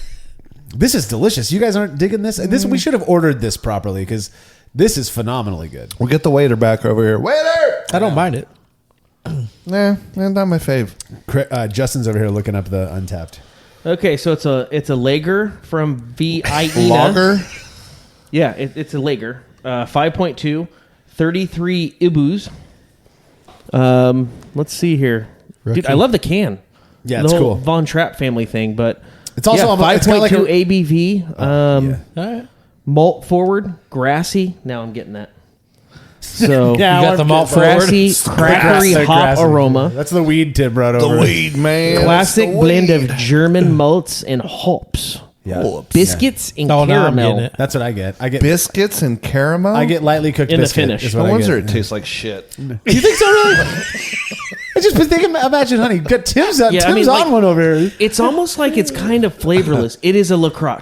This is delicious. You guys aren't digging this? We should have ordered this properly because this is phenomenally good. We'll get the waiter back over here. Waiter! I don't mind it. Nah, not my fave. Justin's over here looking up the Untapped. Okay, so it's a Lager from Vienna. Lager? Yeah, it's a Lager. 5.2, 33 Ibus. Let's see here. Rookie. Dude, I love the can. Yeah, the it's whole cool. Von Trapp family thing, but It's also almost- 5.2 it's got like a- ABV. All right. Malt forward, grassy. Now I'm getting that. So Yeah, You got the malt forward. grassy, crackery Grassy. hop aroma. That's the weed Tim brought over. The weed, man. Classic It's the blend weed. of German malts and hops. Yeah. Biscuits and Oh, now I'm caramel. getting it. That's what I get. I get Biscuits and caramel? I get lightly cooked In the biscuit. finish. is No what I wonder get. it tastes like shit. You think so, really? I just been thinking. Imagine, honey. Got Tim's on. Yeah, I Tim's mean, on like- one over here. It's almost like it's kind of flavorless. It is a LaCroix.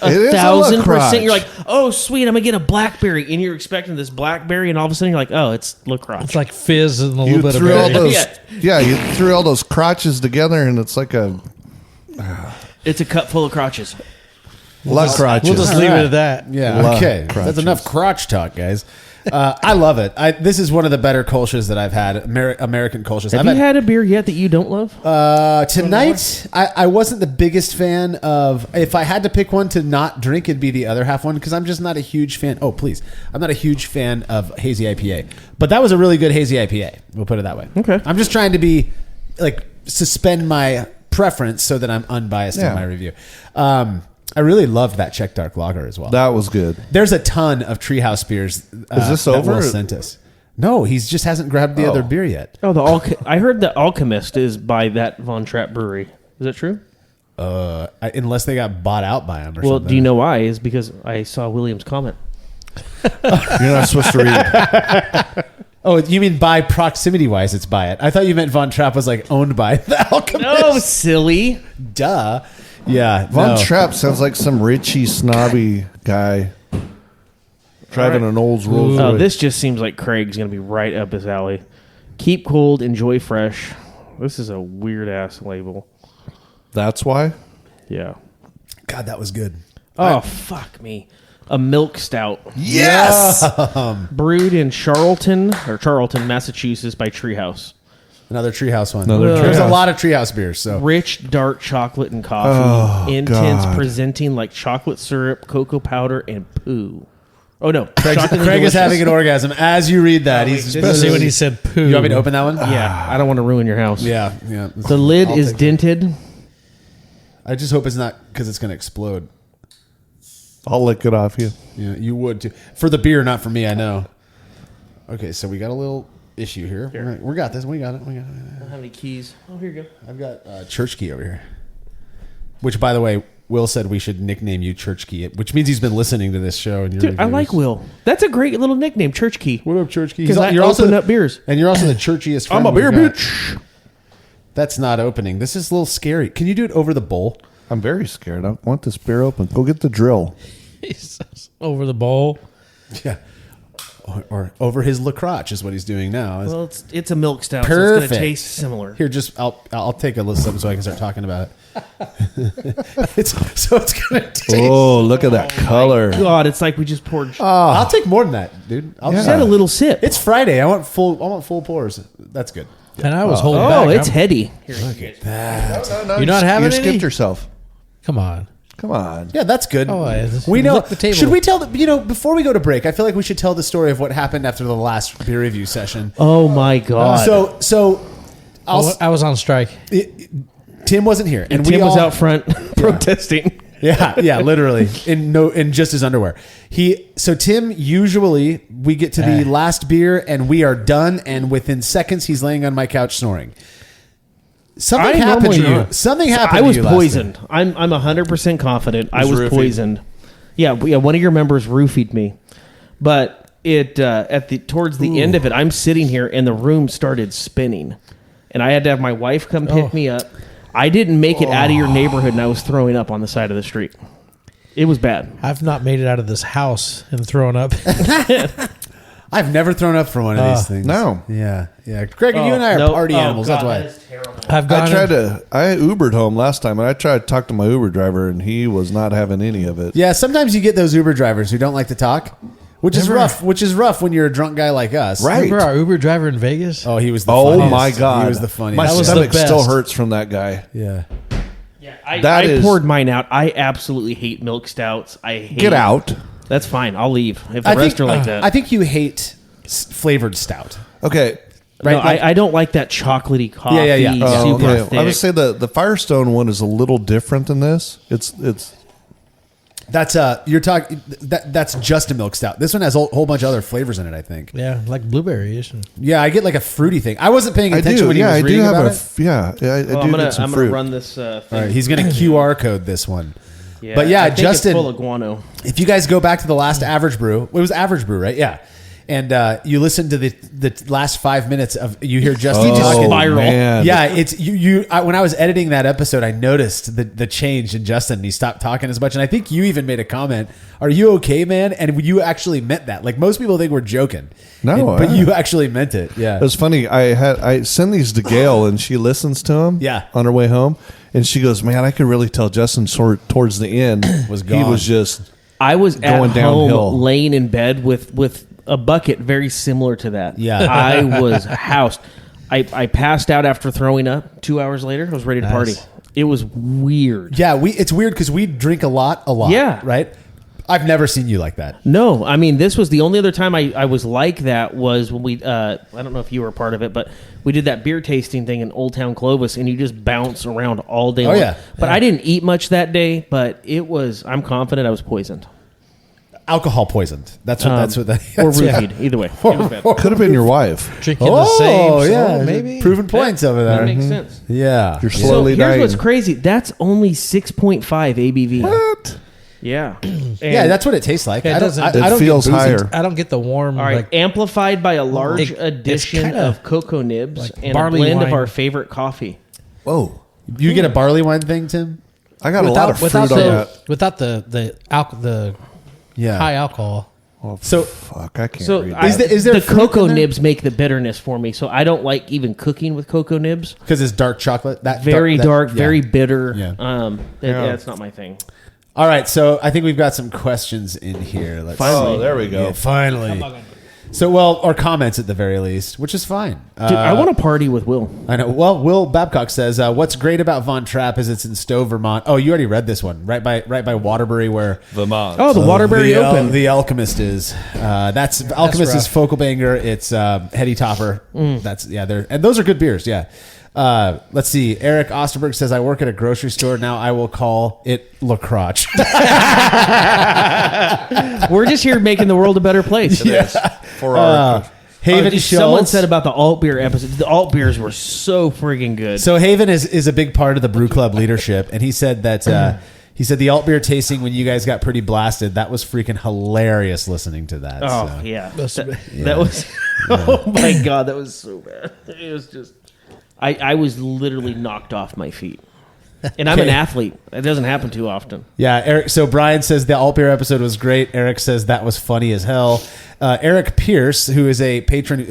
It is a 1,000%. You're LaCroix. like, oh, sweet, I'm going to get a blackberry. And you're expecting this blackberry, and all of a sudden you're like, oh, it's LaCroix. It's like fizz and a You little bit of threw all berry. those, you threw all those crotches together, and it's like a It's a cup full of crotches. lot of crotches. We'll just leave it at that. Yeah. Love Okay. crotches. That's enough crotch talk, guys. I love it. This is one of the better Kolsch's that I've had. American Kolsch's. Have I've you had a beer yet that you don't love? Tonight, I wasn't the biggest fan of. If I had to pick one to not drink, it'd be the other half one because I'm just not a huge fan. Oh, please, I'm not a huge fan of hazy IPA. But that was a really good hazy IPA. We'll put it that way. Okay. I'm just trying to be like suspend my preference so that I'm unbiased Yeah. in my review. I really loved that Czech Dark Lager as well. That was good. There's a ton of Treehouse beers. Is this that over? Will sent us. No, he just hasn't grabbed the other beer yet. Oh, I heard the Alchemist is by that Von Trapp brewery. Is that true? Unless they got bought out by him or Well, something. do you know why? Is because I saw William's comment. You're not supposed to read. Oh, you mean by proximity wise, it's by it. I thought you meant Von Trapp was like owned by the Alchemist. No, silly. Duh. Yeah. Von no. Trapp sounds like some richy, snobby guy driving an old Rolls Oh, Royce. this just seems like Craig's going to be right up his alley. Keep cold, enjoy fresh. This is a weird ass label. That's why? Yeah. God, that was good. Oh, fuck me. A milk stout. Yes! Brewed in Charlton, Massachusetts by Treehouse. Another Treehouse one. Another There's a Treehouse. lot of Treehouse beers. So Rich, dark chocolate and coffee. Intense, God. presenting like chocolate syrup, cocoa powder, and poo. Oh, no. Craig is having an orgasm as you read that. He's Especially when he said poo. You want me to open that one? Yeah, I don't want to ruin your house. Yeah. Yeah. The lid is dented. I just hope it's not because it's going to explode. I'll lick it off you. Yeah, you would too. For the beer, not for me. I know. Okay, so we got a little issue here. We got this. We got it. I don't have any keys. Oh, here you go. I've got Church Key over here. Which, by the way, Will said we should nickname you Church Key, which means he's been listening to this show. And Dude, I like Will. That's a great little nickname, Church Key. What up, Church Key? Because I open up beers. And you're also the churchiest friend. I'm a beer we've got. bitch. That's not opening. This is a little scary. Can you do it over the bowl? I'm very scared. I want this beer open. Go get the drill. Over the bowl. Yeah. Or over his LaCroix is what he's doing now. Well, it's a milk stout, so it's going Perfect. to taste similar. Here, I'll take a list of them so I can start talking about it. it's going to taste. Oh, look at that color. God, it's like we just poured. I'll take more than that, dude. I'll Just just had a little sip. It's Friday. I want full pours. That's good. And I was holding back. Oh, it's I'm- heady. Look at that. No, You're not having You any? skipped yourself. Come on. Come on. Yeah, that's good. Oh, yeah, we know. lick the table. Should we tell before we go to break? I feel like we should tell the story of what happened after the last beer review session. Oh, my God. So I was on strike. Tim wasn't here, and Tim we was all, out front protesting. Yeah, literally in just his underwear. So Tim, usually we get to the last beer and we are done, and within seconds he's laying on my couch snoring. Something happened to you. Something happened. I was to you last poisoned. night. I'm 100% confident. I was roofied. poisoned. Yeah. One of your members roofied me, but it towards the end of it, I'm sitting here and the room started spinning, and I had to have my wife come pick me up. I didn't make it out of your neighborhood, and I was throwing up on the side of the street. It was bad. I've not made it out of this house and thrown up. I've never thrown up for one of these things. No. Yeah. Greg, you and I are party animals. God, that's why. that is terrible. I Ubered home last time, and I tried to talk to my Uber driver, and he was not having any of it. Yeah, sometimes you get those Uber drivers who don't like to talk, which is rough. Which is rough when you're a drunk guy like us. Right. Remember our Uber driver in Vegas? Oh, he was the funniest. Oh my God. He was the funniest. My That was stomach the best. still hurts from that guy. Yeah. Yeah, I poured mine out. I absolutely hate milk stouts. Get out. That's fine. I'll leave if the rest are like that. I think you hate flavored stout. Okay. Right? No, I don't like that chocolately coffee. Yeah. Super Okay. thick. I would say the Firestone one is a little different than this. It's That's you're talking that's just a milk stout. This one has a whole bunch of other flavors in it, I think. Yeah, like blueberry-ish. Yeah, I get like a fruity thing. I wasn't paying attention when he was I do reading have about a it. I do get some I'm fruit. gonna run this thing. All right, he's going to QR code this one. Yeah, But yeah, I think Justin, it's full of guano. if you guys go back to the last Average Brew, it was Average Brew, right? Yeah. And you listen to the last 5 minutes of you hear Justin talking. viral. Man. Yeah, it's when I was editing that episode, I noticed the change in Justin. He stopped talking as much, and I think you even made a comment. Are you okay, man? And you actually meant that. Like most people think we're joking. No, but you actually meant it. Yeah, It was funny. I send these to Gail, and she listens to them. Yeah. On her way home, and she goes, "Man, I could really tell Justin towards the end Was He gone. was just I was at Going home downhill. laying in bed with a bucket very similar to that. Yeah. I was housed. I passed out after throwing up. 2 hours later, I was ready to party. It was weird. yeah. It's weird because we drink a lot. Yeah. right. I've never seen you like that. No, I mean, this was the only other time I was like that was when we, I don't know if you were a part of it, but we did that beer tasting thing in Old Town Clovis, and you just bounce around all day long. yeah. But I didn't eat much that day, but I'm confident I was poisoned. Alcohol poisoned. That's what. Or roofied. Either way. It was bad. could have been your wife. Drinking the same, maybe. Proven points over there. That makes sense. Yeah. You're So slowly here's dying. what's crazy. That's only 6.5 ABV. What? Yeah. Yeah, that's what it tastes like. It I don't, doesn't- I, It I don't get feels boozy. higher. I don't get the warm. All right, like, amplified by a large It's addition kinda of cocoa nibs like and a barley blend of wine. our favorite coffee. Whoa! You get a barley wine thing, Tim? I got a lot of fruit without on the that. without the Yeah. high alcohol. Oh, So- fuck! I can't So read I, that. Is there the fruit cocoa in there? nibs make the bitterness for me, so I don't like even cooking with cocoa nibs. Because it's dark chocolate. That Very dark, yeah. very bitter. Yeah. That's not my thing. All right, so I think we've got some questions in here. Let's Finally. Oh, there we go. Yeah, finally. So, or comments at the very least, which is fine. Dude, I want to party with Will. I know. Well, Will Babcock says, "What's great about Von Trapp is it's in Stowe, Vermont." Oh, you already read this one, right by Waterbury, where Vermont. Oh, the Waterbury Open. The Alchemist is. That's Alchemist is rough. Focal Banger. It's Heady Topper. That's and those are good beers. Yeah. Let's see. Eric Osterberg says, "I work at a grocery store now. I will call it La Croche." We're just here making the world a better place. For our Haven Someone Schultz. said about the alt beer episode. The alt beers were so friggin' good. So Haven is a big part of the Brew Club leadership, and he said that he said the alt beer tasting when you guys got pretty blasted, that was freaking hilarious listening to that. Oh so. yeah, that was. Oh my god, that was so bad. It was just. I was literally knocked off my feet, and I'm an Okay. athlete. It doesn't happen too often. Yeah, Eric. So Brian says the alt beer episode was great. Eric says that was funny as hell. Eric Pierce, who is a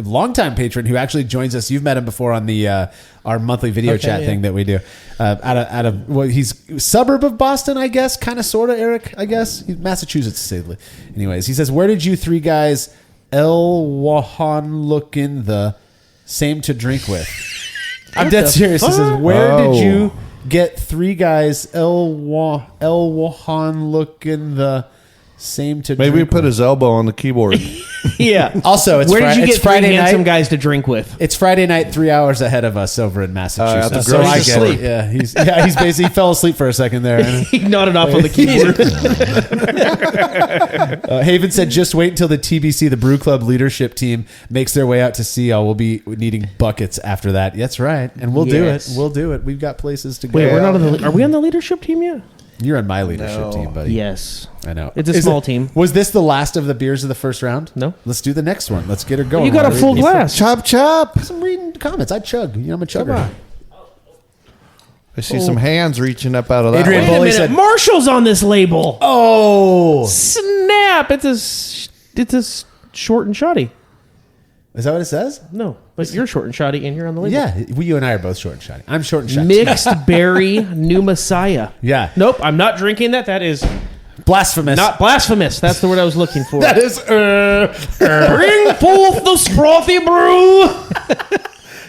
longtime patron, who actually joins us. You've met him before on the our monthly video chat thing that we do. Out of well, he's suburb of Boston, I guess, kind of, sort of. Eric, I guess, he's Massachusetts, to say the least. Anyways, he says, "Where did you three guys El Wahan look in the same to drink with?" I'm dead serious. He says, "Where did you get three guys El Wahan looking the same to maybe drink put with?" his elbow on the keyboard. Yeah. Also, it's where did you it's get three Friday handsome night. guys to drink with? It's Friday night, 3 hours ahead of us over in Massachusetts. at the So I grocery get store. it. Yeah, he's basically he fell asleep for a second there. He nodded off on the keyboard. Haven said, "Just wait until the TBC, the Brew Club leadership team, makes their way out to see y'all. We'll be needing buckets after that." That's right, and we'll do it. Yes. We'll do it. We've got places to go. Wait, we're not on the. Are we on the leadership team yet? You're on my leadership No. team, buddy. Yes. I know. It's a Is small it- team. Was this the last of the beers of the first round? No. Let's do the next one. Let's get her going. You got a Riley. full glass. Chop chop. I'm reading comments. I chug. You know, I'm a chugger. on. I see some hands reaching up out of that. Adrian one. Wait a Bully minute. said- Marshall's on this label. Oh, Snap! It's a short and shoddy. Is that what it says? No, but you're short and shoddy, and you're on the label. Yeah, you and I are both short and shoddy. I'm short and shoddy. Mixed berry new Messiah. Yeah. Nope, I'm not drinking that. That is Blasphemous. not blasphemous. That's the word I was looking for. That is. Bring forth the frothy brew.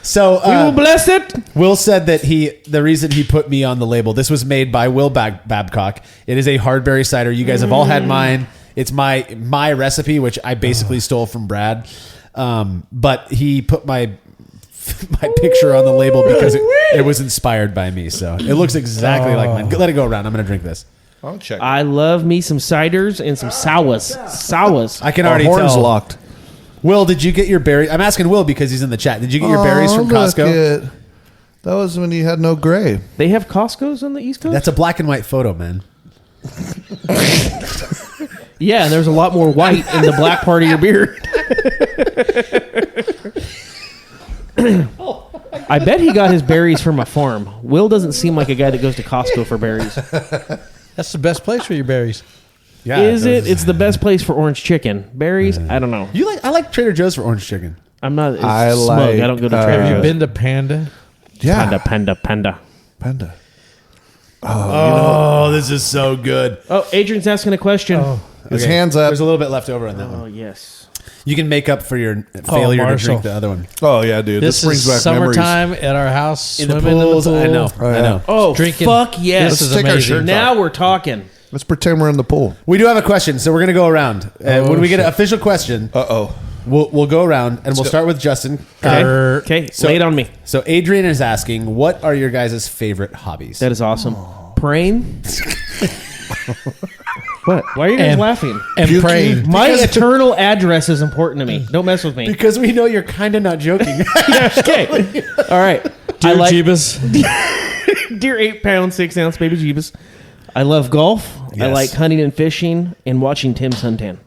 So We will bless it. Will said that the reason he put me on the label. This was made by Will Babcock. It is a hardberry cider. You guys have all had mine. It's my recipe, which I basically stole from Brad. But he put my picture on the label because it was inspired by me. So it looks exactly like mine. Let it go around. I'm going to drink this. I'll check. I love me some ciders and some sours. Sours. I can Our already horn's tell. locked. Will, did you get your berries? I'm asking Will because he's in the chat. Did you get your berries from Costco? That was when you had no gray. They have Costco's on the East Coast? That's a black and white photo, man. Yeah, and there's a lot more white in the black part of your beard. I bet he got his berries from a farm. Will doesn't seem like a guy that goes to Costco for berries. That's the best place for your berries. Yeah, Is it? It's the best place for orange chicken. Berries? I don't know. I like Trader Joe's for orange chicken. I'm not as I smug. like, I don't go to Trader Have you Joe's. been to Panda? Yeah. Panda. Panda. Oh, this is so good. Oh, Adrian's asking a question. His hands up. There's a little bit left over on that Oh, one. yes. You can make up for your failure to Marshall. drink the other one. Oh, yeah, dude. This brings is back memories. summertime at our house. In the Swimming pools, in the pool. I know. Oh, yeah. I know. Oh, Drinking. fuck yes. This is Let's take our amazing. shirts Now we're talking. Let's pretend we're in the pool. We do have a question, so we're going to go around. When we get an official question, Uh-oh. we'll go around, and we'll start with Justin. Okay, Er, okay. So- lay it on me. So Adrian is asking, what are your guys' favorite hobbies? That is awesome. Praying. What? Why are you guys And- laughing? and praying. My eternal address is important to me. Don't mess with me. Because we know you're kind of not joking. Okay. All right. Dear I like Jeebus. dear 8 pound 6 ounce baby Jeebus. I love golf. I Yes. like hunting and fishing and watching Tim suntan.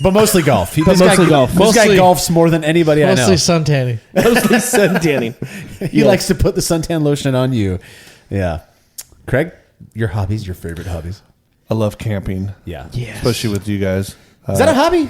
But mostly golf. But mostly golf. This guy Mostly- golfs more than anybody I know. Mostly suntanning. Mostly suntanning. He likes to put the suntan lotion on you. Yeah. Craig, your hobbies, your favorite hobbies? I love camping, Yeah. Yes. especially with you guys. Is that a hobby?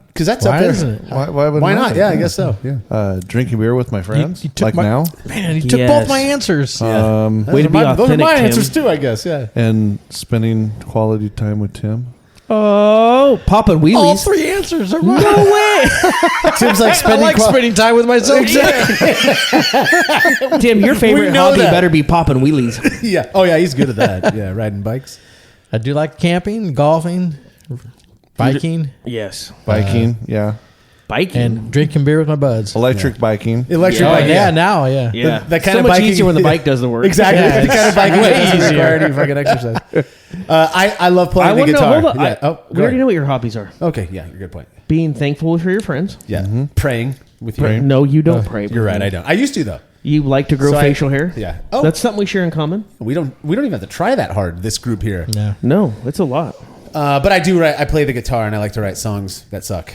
Because that's up Why there. isn't it? Why not? Yeah, I guess so. Yeah. Drinking beer with my friends, You took like my- now, Man, you took Yes. both my answers. Way to be those are authentic, my Tim. answers too, I guess. Yeah. and spending quality time with Tim. Oh, popping All wheelies. 3 answers are right. No way. Tim's like I spending. like spending time with myself. Tim, your favorite know hobby that. better be popping wheelies. Yeah. Oh yeah, he's good at that. Yeah, riding bikes. I do like camping, golfing, biking, Yes. Biking, yeah. Biking. and drinking beer with my buds. Electric biking. Electric Yeah. bike. Yeah, now, yeah. yeah. The kind so of much biking- easier when the bike does the work. Exactly. Yeah, The kind of biking way that doesn't easier. require any fucking exercise. I love I playing the want to know. guitar. Hold on. Yeah. We go already ahead. know what your hobbies are. Okay. Yeah, you're good point. Being thankful for your friends. Yeah. Praying with you. Praying. No, you don't pray. You're right. I don't. I used to though. You like to grow So facial hair. Yeah. Oh, That's something we share in common. we don't even have to try that hard. This group here. Yeah. No, it's a lot. But I do write. I play the guitar and I like to write songs that suck.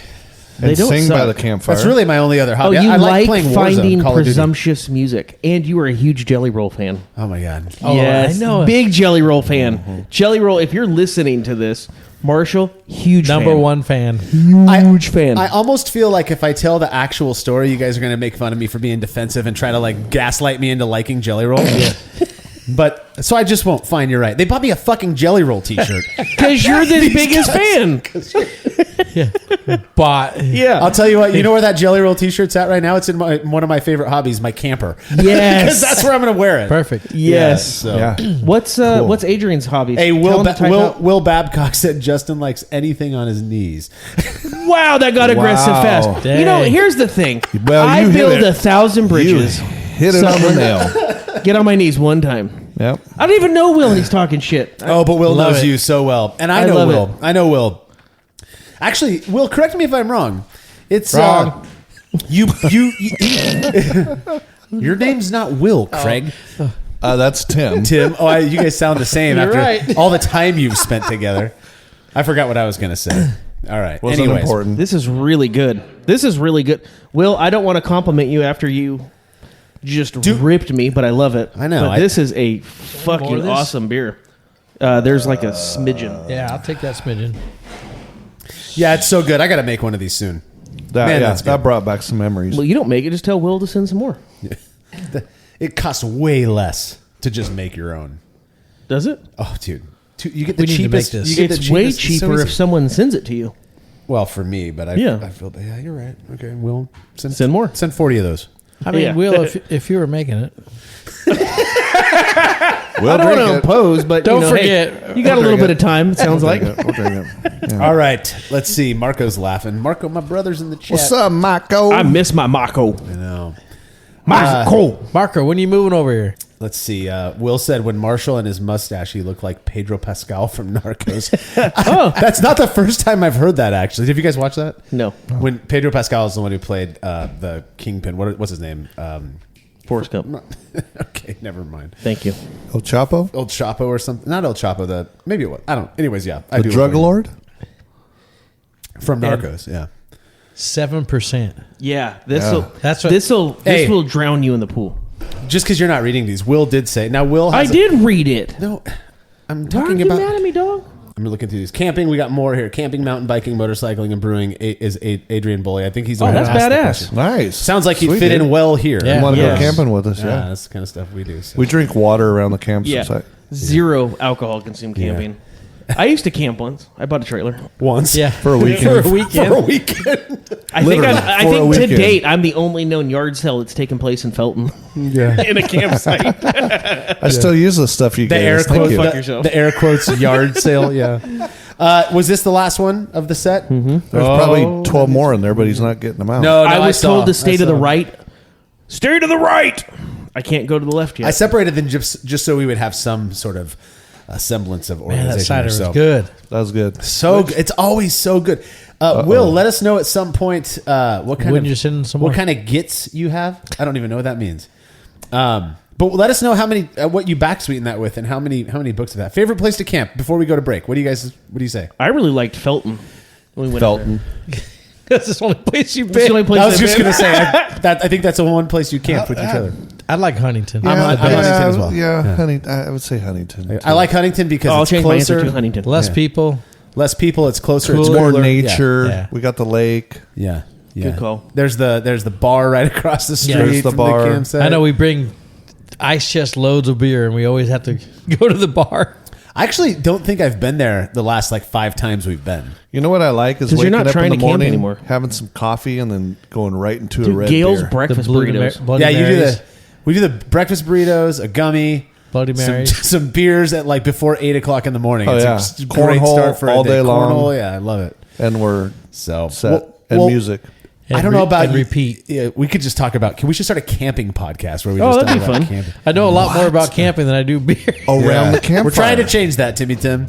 And don't sing by suck. the campfire. That's really my only other Oh, hobby. you I like playing finding Warzone, Call of Duty. presumptuous music, and you are a huge Jelly Roll fan. Oh my god. Oh, Yes, I know it. big Jelly Roll fan. Jelly Roll. If you're listening to this, Marshall, huge Number fan. 1 fan. huge fan. I almost feel like if I tell the actual story, you guys are going to make fun of me for being defensive and try to like gaslight me into liking Jelly Roll. But so I just won't. Fine, you're right. They bought me a fucking Jelly Roll T-shirt. Because you're the biggest fan. But Yeah. I'll tell you what. You know where that Jelly Roll T-shirt's at right now? It's in one of my favorite hobbies, my camper. Yes. Because that's where I'm going to wear it. perfect. Yes. So. Yeah. What's Adrian's hobbies? Hey, Tell Will, him to type out. Will Babcock said Justin likes anything on his knees. Wow, that got aggressive Wow. fast. Dang. You know, here's the thing. Well, I you hit build it. 1,000 bridges. Hit it on the nail. Get on my knees one time. Yep. I don't even know Will and he's talking shit. Oh, but Will Love knows it. you so well, and I I know love Will. it. I know Will. Actually, Will, correct me if I'm wrong. It's Wrong. You. Your name's not Will, Craig. That's Tim. Tim. Oh, you guys sound the same You're after right. all the time you've spent together. I forgot what I was going to say. All right. Wasn't Anyways, important. This is really good. This is really good. Will, I don't want to compliment you after you just ripped me, but I love it. I know. But this is a More fucking of this? awesome beer. There's like a smidgen. Yeah, I'll take that smidgen. Yeah, it's so good. I got to make one of these soon. That brought back some memories. Well, you don't make it. Just tell Will to send some more. It costs way less to just make your own. Does it? Oh, dude. You get the We need to make cheapest. this. You get It's the way cheapest. It's so cheaper if easy. someone sends it to you. Well, for me, but I feel yeah, you're right. Okay, Will Send more. Send 40 of those. I mean, Yeah. Will, if you were making it, We'll I don't want drink to it. impose, but Don't you know, hey, forget- you got a little bit of time. It sounds We'll like. drink it. We'll drink it. Yeah. All right, let's see. Marco's laughing. Marco, my brother's in the chat. What's up, Marco? I miss my Mako. I know. Marco, when are you moving over here? Let's see. Will said when Marshall and his mustache, he looked like Pedro Pascal from Narcos. That's not the first time I've heard that, actually. Have you guys watched that? No. When Pedro Pascal is the one who played the Kingpin. What's his name? Forrest Gump. Okay, never mind. Thank you. El Chapo? El Chapo or something. Not El Chapo. Maybe it was. I don't. Anyways, yeah. I The do drug remember. lord? From Narcos, yeah. 7%. Yeah, this will That's what- this Hey. will drown you in the pool. Just because you're not reading these, Will did say. Now, Will I has did read it. No, I'm Why are talking you about. mad at me, dog? I'm looking through these. Camping, we got more here. Camping, mountain biking, motorcycling, and brewing is Adrian Bully. I think he's the one who that's asked the badass. question. Nice. Sounds like he'd Sweet, fit dude. in well here. Yeah. You want to Yes. go camping with us? Yeah, Yeah. that's the kind of stuff we do. So. We drink water around the Yeah. campsite. Zero alcohol consumed camping. I used to camp once. I bought a trailer. once Yeah. For a weekend. For a weekend. for a weekend. I think Literally, I for a think to weekend. date I'm the only known yard sale that's taken place in Felton Yeah. in a campsite. I still use the stuff you The gave air us. Thank quotes. you. Fuck yourself. The air quotes yard sale. Yeah. Was this the last one of the set? Mm-hmm. There's probably 12 more in there, but he's not getting them out. No, I was saw. told to stay I to the saw. right. Stay to the right. I can't go to the left yet. I separated them just so we would have some sort of semblance of Man, organization. that cider there. was So- good. That was good. So good. It's always so good. Will, let us know at some point what kind When of you're sending some what more. kind of gits you have. I don't even know what that means. But let us know how many what you back sweeten that with and how many books of that. Favorite place to camp before we go to break. What do you say? I really liked Felton. When we went up Felton. That's the only place you've there. It's the only been. place I was I've just been. gonna say I think that's the one place you camp with each other. I like Huntington. I'm Huntington as well. Yeah, I would say Huntington. I like Huntington because I'll it's change my answer closer, to Huntington. Less people. less people. It's closer. Cooler. It's more cooler. nature. Yeah. We got the lake. Yeah. Yeah. Good call. There's the bar right across the street. Yeah. There's the from bar. campsite. I know we bring ice chest loads of beer, and we always have to go to the bar. I actually don't think I've been there the last 5 times we've been. You know what I like is 'Cause you're waking not up trying in the to camp morning, anymore. having some coffee, and then going right into a Dude, red Gail's beer. breakfast Bloody burritos. Bloody Yeah, Marys. we do the breakfast burritos, a gummy, Bloody Marys. some beers at before 8:00 in the morning. Oh, It's yeah. a great Cornhole start for all a day. day long. Cornhole, yeah, I love it. and we're So set and music. I don't know about and you. repeat. Yeah, we could just talk about. We should start a camping podcast where we Oh, just that'd talk be about fun. camping. I know a lot more about camping than I do beer. Around the campfire. We're trying to change that, Timmy Tim.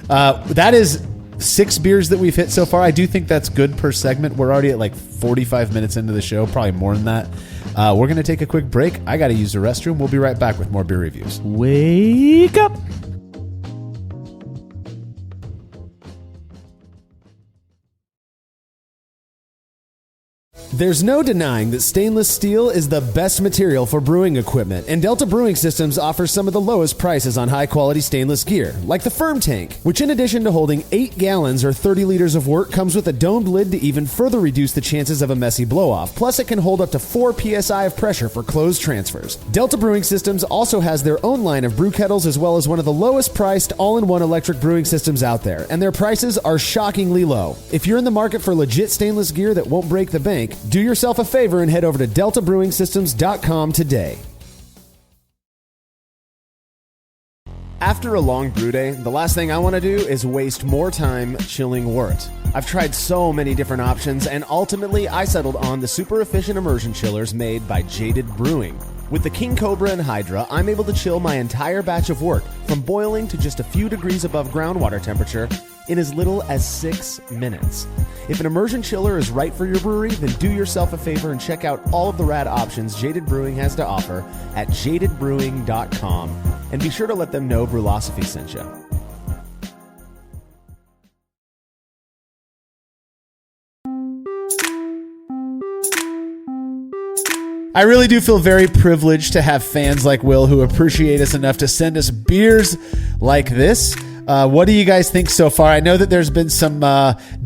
That is 6 beers that we've hit so far. I do think that's good per segment. We're already at 45 minutes into the show, probably more than that. We're going to take a quick break. I got to use the restroom. We'll be right back with more beer reviews. Wake up. There's no denying that stainless steel is the best material for brewing equipment, and Delta Brewing Systems offers some of the lowest prices on high-quality stainless gear, like the Firm Tank, which in addition to holding 8 gallons or 30 liters of work, comes with a domed lid to even further reduce the chances of a messy blow-off. Plus, it can hold up to 4 psi of pressure for closed transfers. Delta Brewing Systems also has their own line of brew kettles, as well as one of the lowest-priced all-in-one electric brewing systems out there, and their prices are shockingly low. If you're in the market for legit stainless gear that won't break the bank, do yourself a favor and head over to deltabrewingsystems.com today. After a long brew day, the last thing I want to do is waste more time chilling wort. I've tried so many different options, and ultimately I settled on the super efficient immersion chillers made by Jaded Brewing. With the King Cobra and Hydra, I'm able to chill my entire batch of wort from boiling to just a few degrees above groundwater temperature in as little as 6 minutes. If an immersion chiller is right for your brewery, then do yourself a favor and check out all of the rad options Jaded Brewing has to offer at jadedbrewing.com, and be sure to let them know Brülosophy sent you. I really do feel very privileged to have fans like Will who appreciate us enough to send us beers like this. What do you guys think so far? I know that there's been some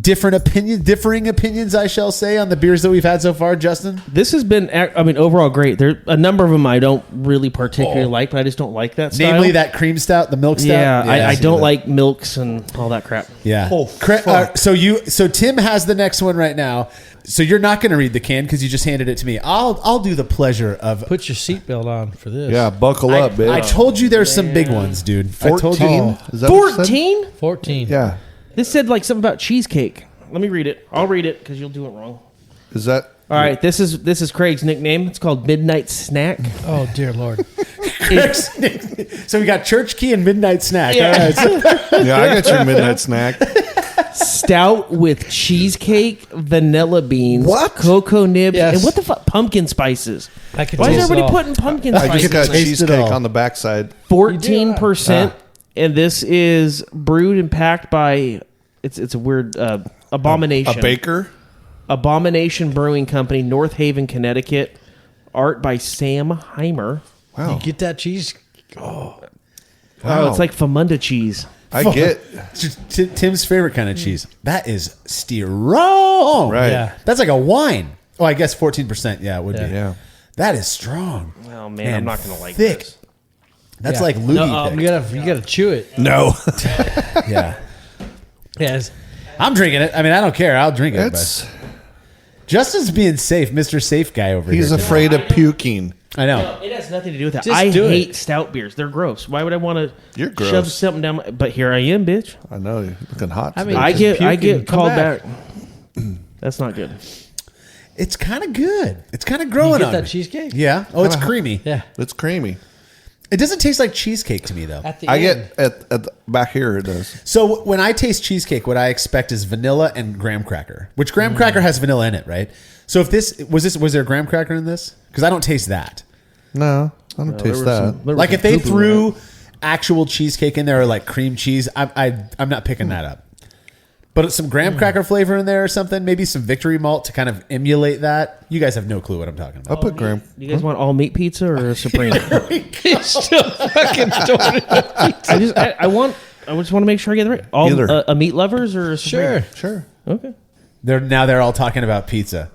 differing opinions, I shall say, on the beers that we've had so far. Justin, This has been, overall great. There a number of them I don't really particularly like, but I just don't like that style. namely that cream stout, the milk stout. Yeah, I see don't that. like milks and all that crap. Yeah. Oh, So Tim has the next one right now. So you're not going to read the can because you just handed it to me. I'll do the pleasure of. Put your seatbelt on for this. Yeah, buckle up, bitch. I told you there's some big ones, dude. I told you. 14? Is that what you said? 14? 14. Yeah. This said like something about cheesecake. Let me read it. I'll read it because you'll do it wrong. Is that... All right, this is Craig's nickname. It's called Midnight Snack. Oh, dear Lord. So we got Church Key and Midnight Snack. Yeah. All right. So- Yeah, I got your midnight snack. Stout with cheesecake, vanilla beans, What? cocoa nibs, Yes. and what the fuck? Pumpkin spices. I can Why is taste it everybody all. putting pumpkin I spices? just got in it? Taste it cheesecake all. on the backside. 14%, and this is brewed and packed by it's a weird Abomination. A baker? Abomination Brewing Company, North Haven, Connecticut. Art by Sam Heimer. Wow. You get that cheese? Oh, it's like Famunda cheese. I get... Tim's favorite kind of cheese. That is Styrofoam. Right. Yeah. That's like a wine. Oh, I guess 14%. Yeah, it would be. Yeah. That is strong. Oh man, I'm not gonna like thick. this. That's Yeah. like loogie thick. You gotta chew it. No. Yeah. Yes. I'm drinking it. I mean, I don't care. I'll drink it. It's... But Justin's being safe. Mr. Safe Guy over here. He's today. afraid of puking. I know. It has nothing to do with that. Just I do hate it. stout beers. They're gross. Why would I want You're to gross. shove something down my... But here I am, bitch. I know. You're looking hot I today. mean, I just get puke and come called back. back. That's not good. It's kind of good. It's kind of You growing get on that me. cheesecake? Yeah. Oh, it's creamy. Yeah. It's creamy. It doesn't taste like cheesecake to me, though. At the I end. get at the back here it does. So when I taste cheesecake, what I expect is vanilla and graham cracker, which graham cracker has vanilla in it, right? So if was there a graham cracker in this? Because I don't taste that. No, I don't taste that. Like if they threw actual cheesecake in there or like cream cheese, I'm not picking that up. But some graham cracker flavor in there or something, maybe some victory malt to kind of emulate that. You guys have no clue what I'm talking I'll about. put graham. You guys want all meat pizza or a supreme? He's still fucking doing it. I just want to make sure I get it right. All Either. a meat lovers or a supreme? Sure. Sure. Okay. They're all talking about pizza.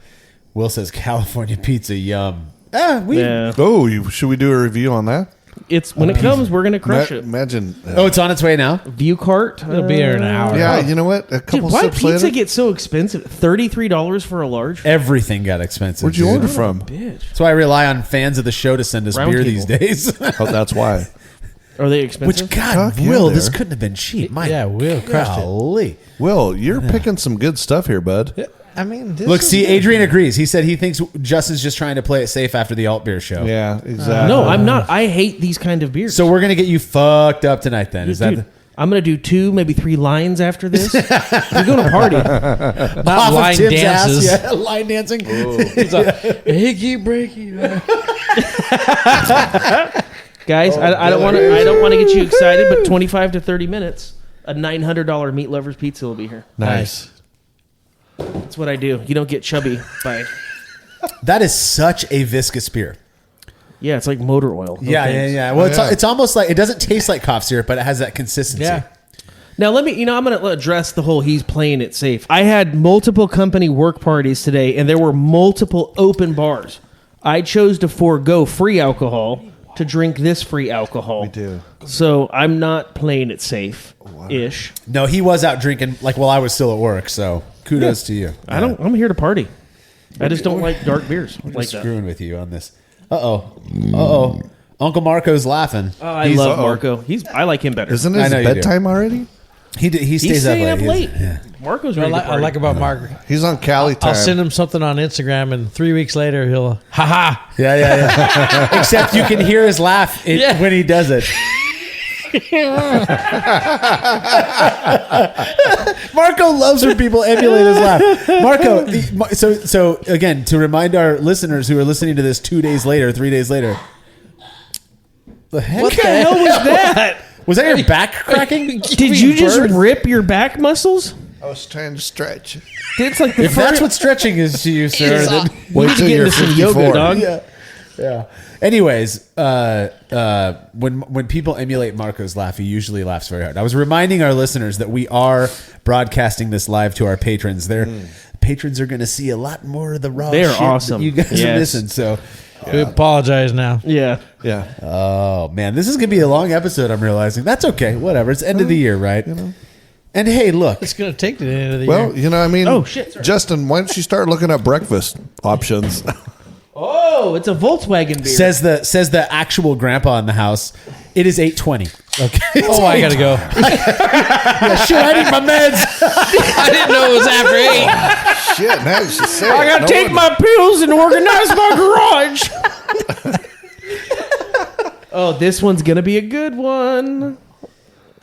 Will says California pizza, yum. Yeah. Oh, should we do a review on that? It's when it comes, we're gonna crush it. Imagine. Oh, it's on its way now. View cart. It'll be here in an hour. Yeah, you know what? A Dude, couple why sips pizza later. get so expensive? $33 for a large. Everything got expensive. Where'd you dude. order from? Bitch. That's why I rely on fans of the show to send us Round beer table. these days. Oh, that's why. Are they expensive? Which, God, Fuck yeah, Will, this they're- couldn't have been cheap. My Yeah, Will crushed it. golly. Will, you're picking some good stuff here, bud. I mean, this Look, is see, good. Adrian agrees. He said he thinks Justin's just trying to play it safe after the alt beer show. Yeah, exactly. No, I'm not. I hate these kind of beers. So we're gonna get you fucked up tonight. Then is that Dude, I'm gonna do 2, maybe 3 lines after this. We're going to party. Not off line of Tim's dances. ass? Yeah, line dancing. He's like, hickey breaky. Guys, I don't want to get you excited, but 25 to 30 minutes, a $900 meat lovers pizza will be here. Nice. That's what I do. You don't get chubby by. That is such a viscous beer. Yeah, it's like motor oil. No Yeah. thanks. Well, yeah. it's almost like it doesn't taste like cough syrup, but it has that consistency. Yeah. Now let me. I'm going to address the whole he's playing it safe. I had multiple company work parties today, and there were multiple open bars. I chose to forego free alcohol to drink this free alcohol. Me too. So I'm not playing it safe-ish. No, he was out drinking like while I was still at work. So kudos to you. I'm here to party. I just don't like dark beers I'm like that. screwing with you on this. Uh-oh. Uncle Marco's laughing. Oh, I love Marco. I like him better. Isn't I it know you do. bedtime already? He stays He's staying up late. Yeah. Marco's What ready to I party. like about Mark, He's on Cali time. I'll send him something on Instagram, and 3 weeks later he'll ha. Yeah. Except you can hear his laugh Yeah. when he does it. Marco loves when people emulate his laugh. Marco, so again, to remind our listeners who are listening to this 2 days later, 3 days later, the heck? What the hell was that? Was that your back cracking? Did you just rip your back muscles? I was trying to stretch. It's like the If that's what stretching is to you, sir, then we need to get into some yoga, dog. yeah. Yeah. Anyways, when people emulate Marco's laugh, he usually laughs very hard. I was reminding our listeners that we are broadcasting this live to our patrons. Patrons are going to see a lot more of the raw They're shit awesome. that you guys are missing. So, We apologize now. Yeah. Yeah. oh man, this is going to be a long episode. I'm realizing that's okay. Whatever. It's end of the year, right? And hey, look, It's going to take to the end of the Well, year. I mean, Oh, shit, sorry. Justin, why don't you start looking at breakfast options? Oh, it's a Volkswagen beer. says the actual grandpa in the house. It is 8:20. Okay. Oh, I got to go. Yeah, shit, I need my meds. I didn't know it was after 8. Shit, now you should say I gotta take my pills and organize my garage. Oh, this one's gonna be a good one.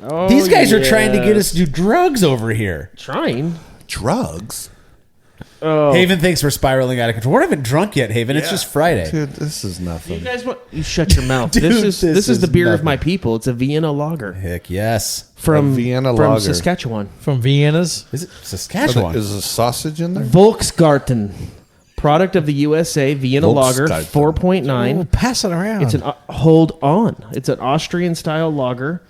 Oh, These guys are trying to get yes. us to do drugs over here. Trying. drugs. Oh, Haven thinks we're spiraling out of control. We're not even drunk yet, Haven. It's just Friday. Dude, this is you nothing. guys want? You shut your mouth. Dude, this is is the beer nothing. of my people. It's a Vienna lager Heck yes. from Vienna from lager. Saskatchewan. From Vienna's. Is it Saskatchewan? Is a sausage in there? Volksgarten, product of the USA. Vienna lager, Volksgarten. 4.9. Oh, pass it around. It's an hold on. It's an Austrian style lager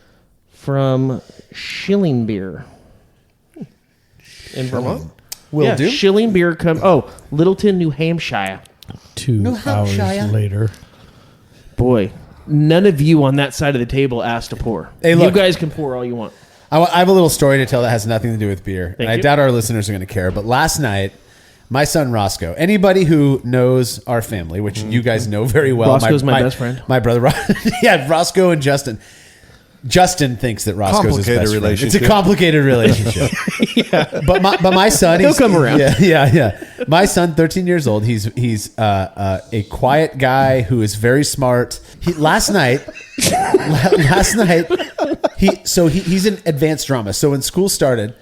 from Schilling Beer in Vermont. Will do. Schilling Beer Littleton, New Hampshire. 2 hours Hampshire. later. Boy, none of you on that side of the table asked to pour. Hey, you look. guys can pour all you want. I have a little story to tell that has nothing to do with beer. And I you. doubt our listeners are going to care. But last night, my son Roscoe, anybody who knows our family, which you guys know very well. Roscoe's my best friend. My brother, yeah, Roscoe and Justin. Justin thinks that Roscoe's his Complicated best friend. It's relationship. a complicated relationship. But my son, He'll come around. Yeah. My son, 13 years old. He's a quiet guy who is very smart. Last night, he's in advanced drama. So when school started,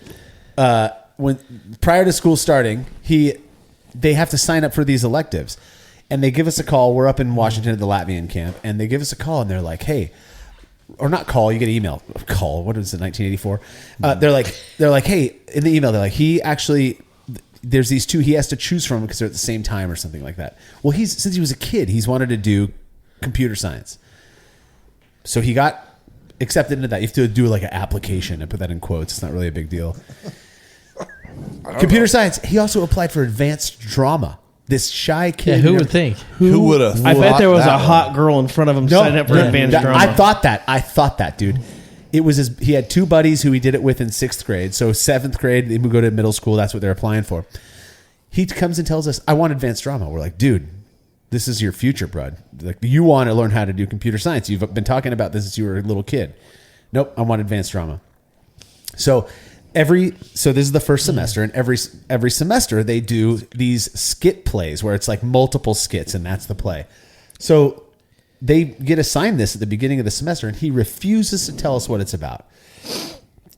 prior to school starting, they have to sign up for these electives, and they give us a call. We're up in Washington at the Latvian camp, and they give us a call, and they're like, "Hey." Or not call, you get an email. Call, what is it, 1984? They're like, hey, in the email, they're like, there's these two he has to choose from because they're at the same time or something like that. Well, since he was a kid, he's wanted to do computer science. So he got accepted into that. You have to do like an application and put that in quotes. It's not really a big deal. Computer science. He also applied for advanced drama. This shy kid. Yeah, who would think? Who would have? I bet there was a hot girl in front of him signing up for advanced drama. I thought that, dude. It was he had two buddies who he did it with in 6th grade. So 7th grade, they would go to middle school. That's what they're applying for. He comes and tells us, I want advanced drama. We're like, dude, this is your future, bud. Like, you want to learn how to do computer science. You've been talking about this since you were a little kid. Nope, I want advanced drama. So this is the first semester, and every semester they do these skit plays where it's like multiple skits, and that's the play. So they get assigned this at the beginning of the semester, and he refuses to tell us what it's about.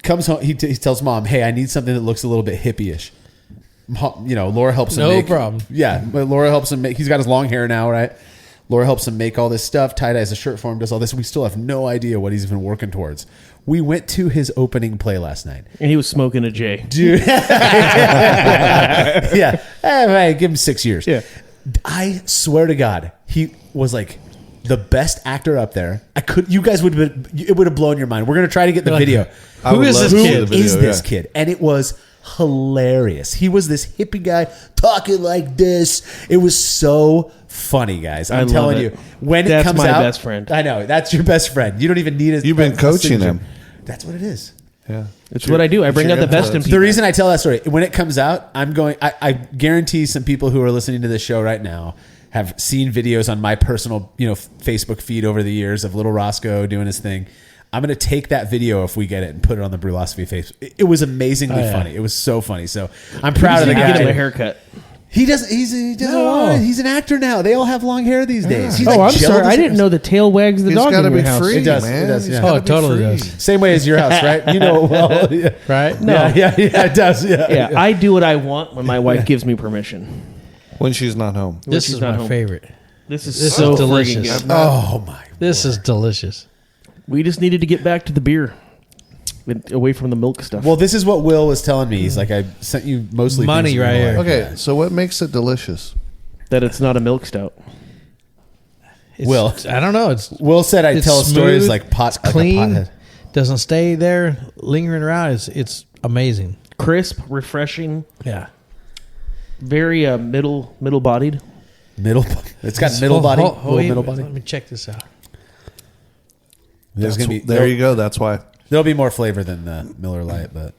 Comes home, he tells mom, "Hey, I need something that looks a little bit hippie-ish." Laura helps him. No problem. Yeah, but Laura helps him make. He's got his long hair now, right? Laura helps him make all this stuff. Tie-dyes a shirt for him, does all this. We still have no idea what he's even working towards. We went to his opening play last night. And he was smoking a J. Dude. Yeah. Hey, give him 6 years. Yeah. I swear to God, he was like the best actor up there. You guys it would have blown your mind. We're going to try to get the video. Who is this kid? Who is this kid? And it was hilarious. He was this hippie guy talking like this. It was so funny, guys. I'm love telling it. you. When That's it comes my out, best friend. I know. That's your best friend. You don't even need You've been coaching him. That's what it is. Yeah. It's what I do. I bring out the best in The people. reason I tell that story, when it comes out, I guarantee some people who are listening to this show right now have seen videos on my personal, Facebook feed over the years of little Roscoe doing his thing. I'm going to take that video if we get it and put it on the Brülosophy face. It was amazingly funny. It was so funny. So I'm proud of the Get him a guy. haircut. He doesn't want it. He's an actor now. They all have long hair these days. He's Oh, like I'm gelled sorry. I as- didn't know the tail wags the He's dog got to in be your house. free, It does, man. it does, He's yeah. gotta Oh, it be totally free. does. Same way as your house, right? You know it well. Yeah. Right? No. Yeah, it does. Yeah. Yeah, I do what I want when my wife gives me permission. When she's not home. This she's is not my home. favorite. This is This so is delicious. delicious. Good. Oh my. This is delicious. We just needed to get back to the beer, away from the milk stuff. Well, this is what Will was telling me. He's like, I sent you mostly Money things you right like. here. Okay, so what makes it delicious? that it's not a milk stout. Will. I don't know. Will said I It's tell stories smooth, like pot, it's like clean. a pothead. Doesn't stay there lingering around. It's amazing. Crisp, refreshing, Yeah. very middle bodied. It's got middle body. Little wait, middle body. Let me check this out. There's gonna be There you go. That's why. There'll be more flavor than the Miller Lite, but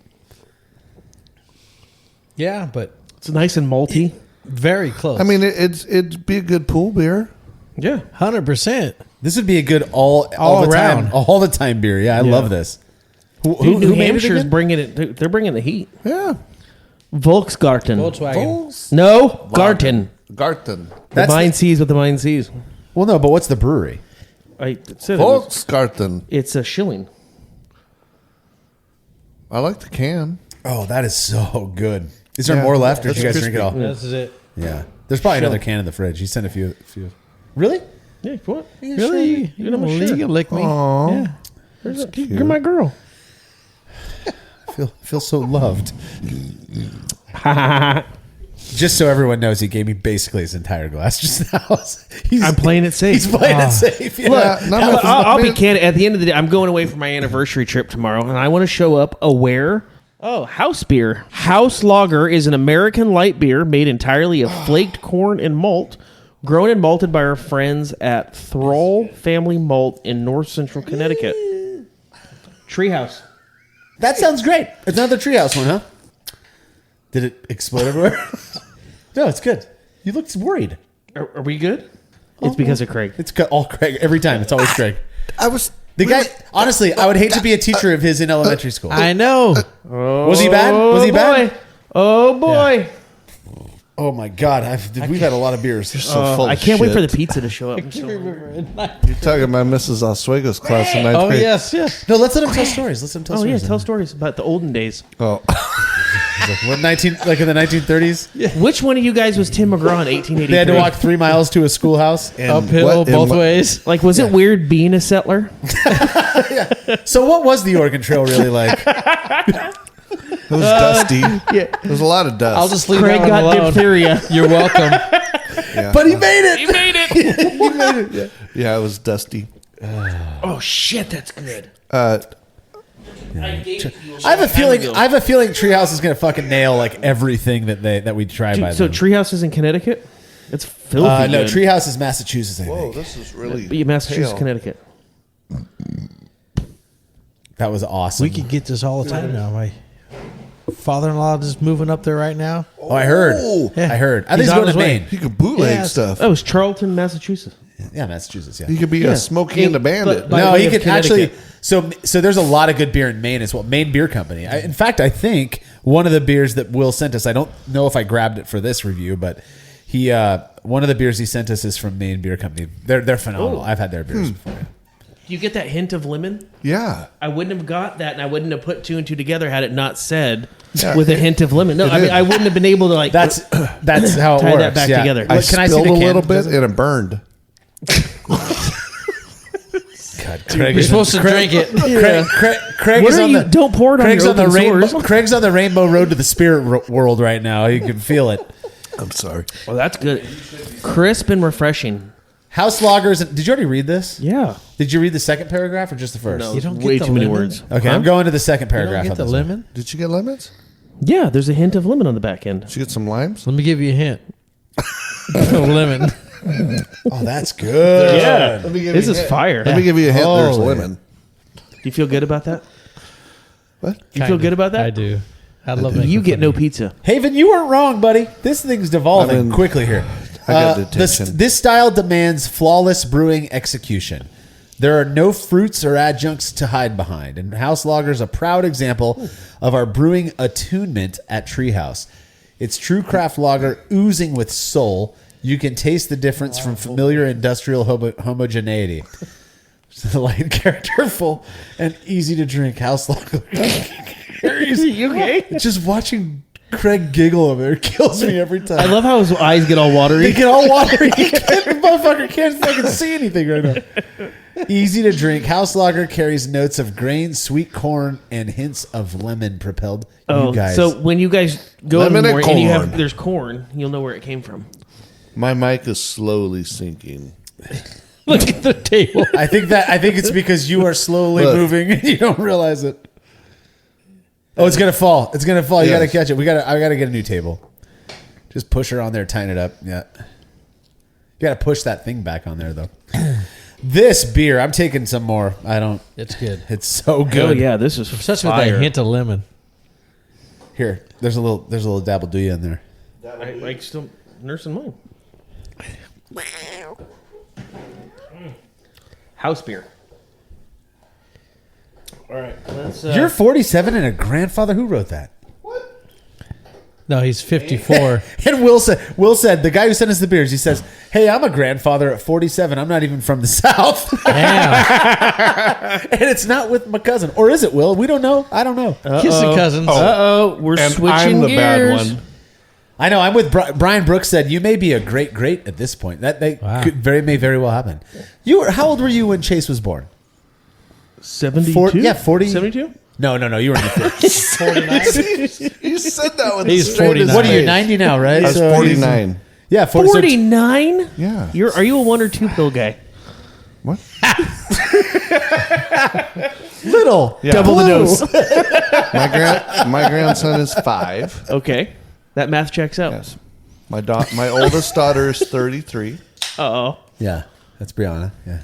Yeah, but It's nice and malty. very close. I mean, it'd be a good pool beer. Yeah. 100%. this would be a good all the around. time, all the time beer. Yeah, I love this. Dude, Who New made it Hampshire's again? bringing it. They're bringing the heat. Yeah. Volksgarten. Volkswagen. No, Garten. Garten. The That's Mind Seas with the Mind Seas. Well, no, but what's the brewery? I said it was, Volksgarten. it's a shilling. I like the can. Oh, that is so good. Is there Yeah. more left, or did That's you guys drink it all? This is it. Yeah, there's probably another can in the fridge. He sent a few. Really? Yeah, what? Really? You know, you can lick me. Aw. Yeah. You're my girl. Feel so loved. Just so everyone knows, he gave me basically his entire glass just now. I'm playing it safe. He's playing it safe. Yeah. Yeah, no, no, I'll be man. candid. At the end of the day, I'm going away for my anniversary trip tomorrow, and I want to show up aware. Oh, house beer. House Lager is an American light beer made entirely of flaked corn and malt, grown and malted by our friends at Thrall Family Malt in north central Connecticut. Treehouse. That sounds great. It's another treehouse one, huh? Did it explode everywhere? No, it's good. You looked worried. Are we good? It's because of Craig. It's all Craig every time. It's always Craig. I was The guy. Honestly, I would hate to be a teacher of his in elementary school. I know. Was he bad? Was he bad? Oh boy! Oh my god, we've had a lot of beers. so full. I of can't wait for the shit. pizza to show up. I'm so hungry. You're talking about Mrs. Oswego's class in ninth Oh, grade. yes. No, let's let him tell stories. Let's let him tell Oh yeah, stories. tell stories about the olden days. Oh, What, like in the 1930s? Which one of you guys was Tim McGraw in 1883? They had to walk 3 miles to a schoolhouse. and Uphill what- both and ways. Like, was it weird being a settler? So what was the Oregon Trail really like? It was dusty. There was a lot of dust. I'll just leave Craig that one got alone. diphtheria. You're welcome. yeah. But he made it. You made it. Yeah, it was dusty. Oh shit, that's good. I have a feeling. Treehouse is gonna fucking nail like everything that we try by. So them. Treehouse is in Connecticut. It's filthy. No, good. Treehouse is Massachusetts. I Whoa, think this is really But Massachusetts, pale. Connecticut. that was awesome. We could get this all the time now. My father-in-law is moving up there right now. Oh, I heard. Yeah. I heard. I think He's he's on going his to way. Maine. You could bootleg Yeah. stuff. That was Charlton, Massachusetts. Yeah, Massachusetts. Yeah. You could be Yeah. a Smokey and the Bandit. But- by No, way he of could Connecticut. actually. So there's a lot of good beer in Maine as well. Maine Beer Company. In fact, I think one of the beers that Will sent us. I don't know if I grabbed it for this review, but he one of the beers he sent us is from Maine Beer Company. They're phenomenal. Oh. I've had their beers before. Yeah. Do you get that hint of lemon? yeah. I wouldn't have got that, and I wouldn't have put two and two together had it not said Yeah. with a hint of lemon. No, I mean is. I wouldn't have been able to like. That's how it Tie works. that back yeah. together. Look, I can I see spilled the a can? little bit and it burned. God, Craig You're is- supposed to drink it. Craig What is are on you? the. Don't pour it on Craig's your on the open rainbow. sores. Craig's on the rainbow road to the spirit world right now. You can feel it. I'm sorry. Well, that's good. Crisp and refreshing. House loggers. Did you already read this? Yeah. Did you read the second paragraph or just the first? No, You don't way get the too many lemon? words. Okay, Huh? I'm going to the second You paragraph. don't on get the this one. lemon? Did you get lemons? Yeah, there's a hint of lemon on the back end. Did you get some limes? Let me give you a hint. Lemon. Oh, that's good. Yeah, Let me give this you a is hint. fire. Let me give you a hint. There's Holy. lemon. Do you feel good about that? What? You feel good about that? I do. I love do. making You get fun no of you. pizza. Haven, you weren't wrong, buddy. This thing's devolving I mean, quickly here. I got detention. This style demands flawless brewing execution. There are no fruits or adjuncts to hide behind, and House Lager is a proud example of our brewing attunement at Treehouse. It's true craft lager oozing with soul. You can taste the difference from familiar industrial homogeneity. Light, characterful, and easy to drink House Lager. You okay? Just watching Craig giggle over there kills me every time. I love how his eyes get all They watery. get all watery. The motherfucker can't fucking see anything right now. Easy to drink. House Lager carries notes of grain, sweet corn, and hints of lemon propelled. Oh, You guys. so when you guys go in the Lemon and morning and you have corn. there's corn, you'll know where it came from. My mic is slowly sinking. Look at the table. I think it's because you are slowly Look. moving and you don't realize it. Oh, it's gonna fall. It's gonna fall. You Yes. gotta catch it. I gotta get a new table. Just push her on there, tighten it up. Yeah. You gotta push that thing back on there though. This beer, I'm taking some more. It's good. It's so Oh good. yeah, this is Such with fire. a hint of lemon. Here, there's a little dabble do you in there. I still nursing mine. House beer. All right, let's. You're 47 and a grandfather. Who wrote that? No, he's 54. And Will said, the guy who sent us the beers, he says, "Hey, I'm a grandfather at 47. I'm not even from the South." Damn. And it's not with my cousin. Or is it, Will? We don't know. I don't know. Kissing cousins. We're And switching I'm the gears. bad one. I know. I'm with Brian Brooks said, "You may be a great at this point." That Wow. may very well happen. How old were you when Chase was born? 72? 40. 72? No. You were in your 50s. You said that with He's the straightest 49. What are you, face. 90 now, right? I was So he's- 49. Yeah, 40. 49? Yeah. Are you a 1 or 2 pill guy? What? Little. Yeah. Double the Blue. dose. My grandson is 5. Okay. That math checks out. Yes. My oldest daughter is 33, Uh-oh. Yeah, that's Brianna. Yeah.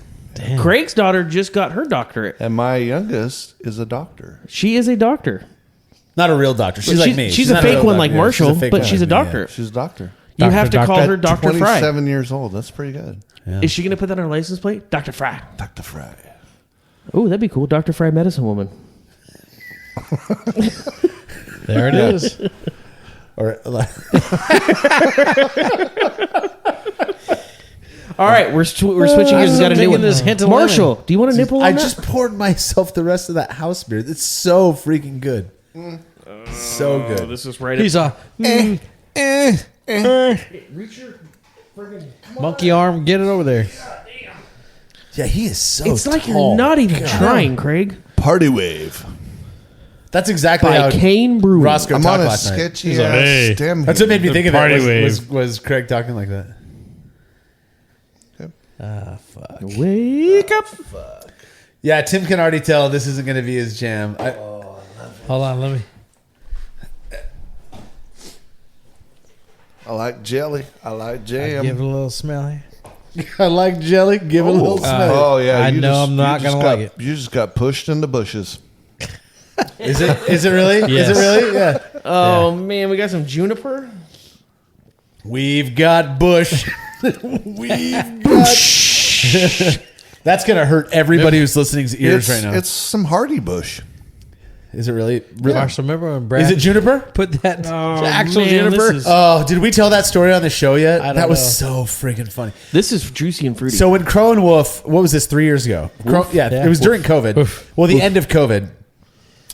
Craig's daughter just got her doctorate. and my youngest is a doctor. She is a doctor. Not a real doctor. She's like me. She's a not fake real one doctor. like Yeah, Marshall, she's a fake but one she's a like me, yeah. doctor. She's a doctor. You have to call her At Dr. Fry. 27 years old. That's pretty good. Is she going to put that on her license plate? Dr. Fry. Dr. Fry. Oh, that'd be cool. Dr. Fry Medicine Woman. There it is. Or All right, we're switching gears. We've got a new one. This hint of Marshall, do you want a nipple on I that? just poured myself the rest of that house beer. It's so freaking good. So Oh, good. this is right He's a monkey arm. Get it over there. Yeah, he is so It's like tall. you're not even trying, Craig. Party wave. That's exactly By how Kane Brewing. Roscoe I'm talked on a last night. sketchy He's like, ass "Hey." stem. That's what made me think of party it. wave. Was Craig talking like that? Ah, fuck. Wake up. Yeah, Tim can already tell this isn't going to be his jam. Hold on, let me. I like jelly. I like jam. Give it a little smell here. I like jelly. Give it a little smell. Oh yeah, I you know just- I'm not you just gonna like got- it. You just got pushed in the bushes. Is it? Is it really? Yes. Is it really? Yeah. Oh, man, we got some juniper. We've got Bush. We've got. That's gonna hurt everybody who's listening's ears right now. It's some hardy bush. Is it really? Marshall, remember when Brad Is it juniper? put that actual man, juniper? this is- Oh, did we tell that story on the show yet? I don't That was know. so freaking funny. This is juicy and fruity. So when Crow and Wolf, what was this, 3 years ago? Yeah, Yeah. it was during COVID. Oof. Well, the end of COVID.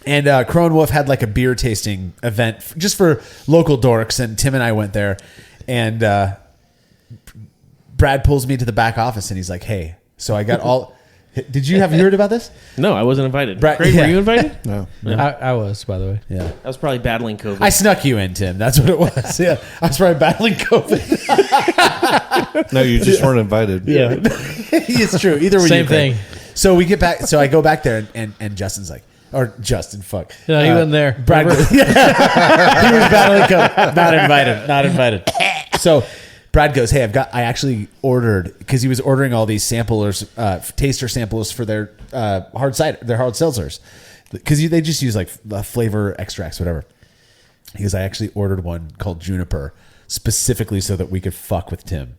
And Crow and Wolf had like a beer tasting event just for local dorks. And Tim and I went there. And Brad pulls me to the back office and he's like, "Hey, so I got all..." Did you have you heard about this? no, I wasn't invited. Brad- Craig, yeah. were you invited? No. I was, by the way. Yeah. I was probably battling COVID. I snuck you in, Tim. That's what it was. Yeah. I was probably battling COVID. No, you just weren't invited. Yeah. It's true. Either way, Same you think. thing. So we get back. So I go back there, and Justin's like, or Justin, fuck. No, he wasn't there. Brad, Remember? goes, yeah. He was battling COVID. Not invited. Not invited. So Brad goes, "Hey, I actually ordered," because he was ordering all these samplers, taster samplers for their hard cider, their hard seltzers, because they just use like flavor extracts, whatever. He goes, "I actually ordered one called Juniper specifically so that we could fuck with Tim."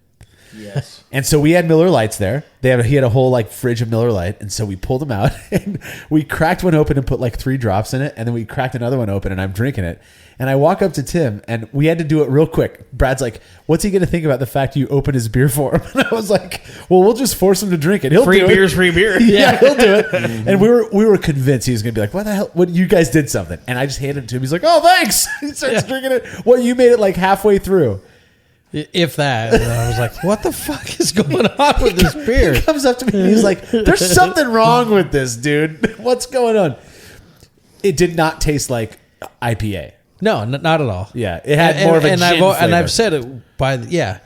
yes. And so we had Miller Lights there. He had a whole like fridge of Miller Lite, and so we pulled them out and we cracked one open and put like 3 drops in it, and then we cracked another one open and I'm drinking it. And I walk up to Tim and we had to do it real quick. Brad's like, "What's he going to think about the fact you opened his beer for him?" And I was like, "Well, we'll just force him to drink it. He'll Free do beer's it. free beer. Yeah, he'll do it." And we were convinced he was going to be like, "What the hell? What, you guys did something?" And I just handed it to him. He's like, "Oh, thanks." He starts drinking it. Well, you made it like halfway through. If that. And I was like, what the fuck is going on with this beer? He comes up to me and he's like, "There's something wrong with this, dude. What's going on?" It did not taste like IPA. No, not at all. Yeah, it had more of a gin flavor. I've said it by the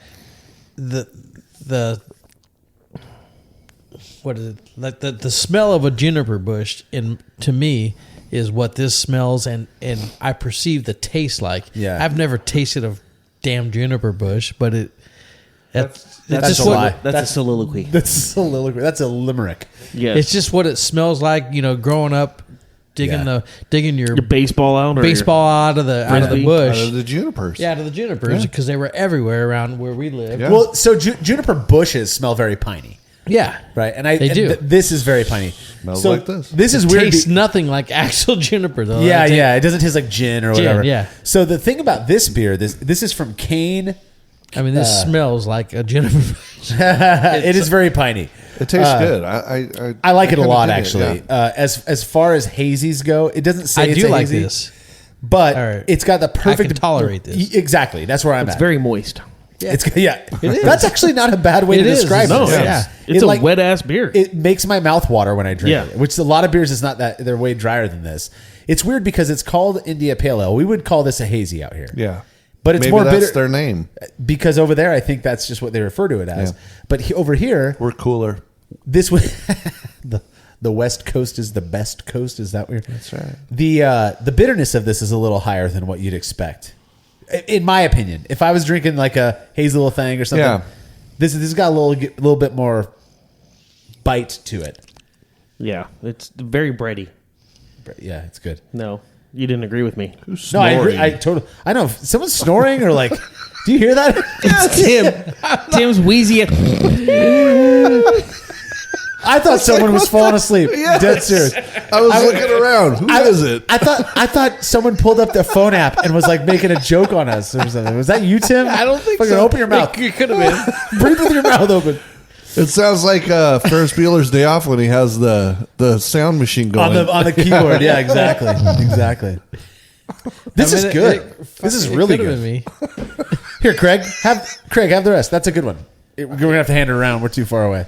what is it? Like the smell of a juniper bush to me is what this smells and I perceive the taste like. Yeah. I've never tasted a damn juniper bush, but That's just a what lie. That's a soliloquy. That's a soliloquy. That's a limerick. Yes. it's just what it smells like, growing up digging your your baseball out or baseball out of the Frisbee? bush. Out of the junipers. Yeah, out of the junipers because they were everywhere around where we live. Yeah. Well, so juniper bushes smell very piney, Yeah. right? And They do. This is very piney. Smells So like this. This is It weird. tastes nothing like actual juniper though. Yeah, yeah. It doesn't taste like gin or Gin, whatever. yeah. So the thing about this beer, this is from Kane. I mean, this smells like a juniper bush. It is very piney. It tastes good. I like it a kinda lot, dig it, actually. yeah. As far as hazies go, it doesn't say I it's do a like hazy, this. but All right. it's got the perfect. can tolerate this. Exactly. That's where I'm It's at. very moist. It's That's actually not a bad way It to is. describe No, it. Yeah. it's It a wet ass beer. It makes my mouth water when I drink Yeah. it, which a lot of beers is not that. They're way drier than this. It's weird because it's called India Pale Ale. We would call this a hazy out here. Yeah. But it's Maybe more that's bitter their name. because over there, I think that's just what they refer to it as. Yeah. But over here, We're cooler. this was the West Coast is the best coast. Is that weird? That's right. The bitterness of this is a little higher than what you'd expect, in my opinion. If I was drinking like a hazy little thing or something, Yeah. this has got a little bit more bite to it. yeah, it's very bready. But yeah, it's good. No, you didn't agree with me. No, I agree. I totally. I know. If someone's snoring or like, do you hear that? Tim's wheezy. I thought someone was falling asleep. Yes. Dead serious. I was looking around. Who is it? I thought someone pulled up their phone app and was like making a joke on us or something. Was that you, Tim? I don't think Fucking so. Open your mouth. It could have been. Breathe with your mouth open. It sounds like Ferris Bueller's Day Off when he has the sound machine going. On the keyboard. Yeah, exactly. Exactly. This is good. This is really good. Me. Here, Craig, have the rest. That's a good one. We're gonna have to hand it around. We're too far away.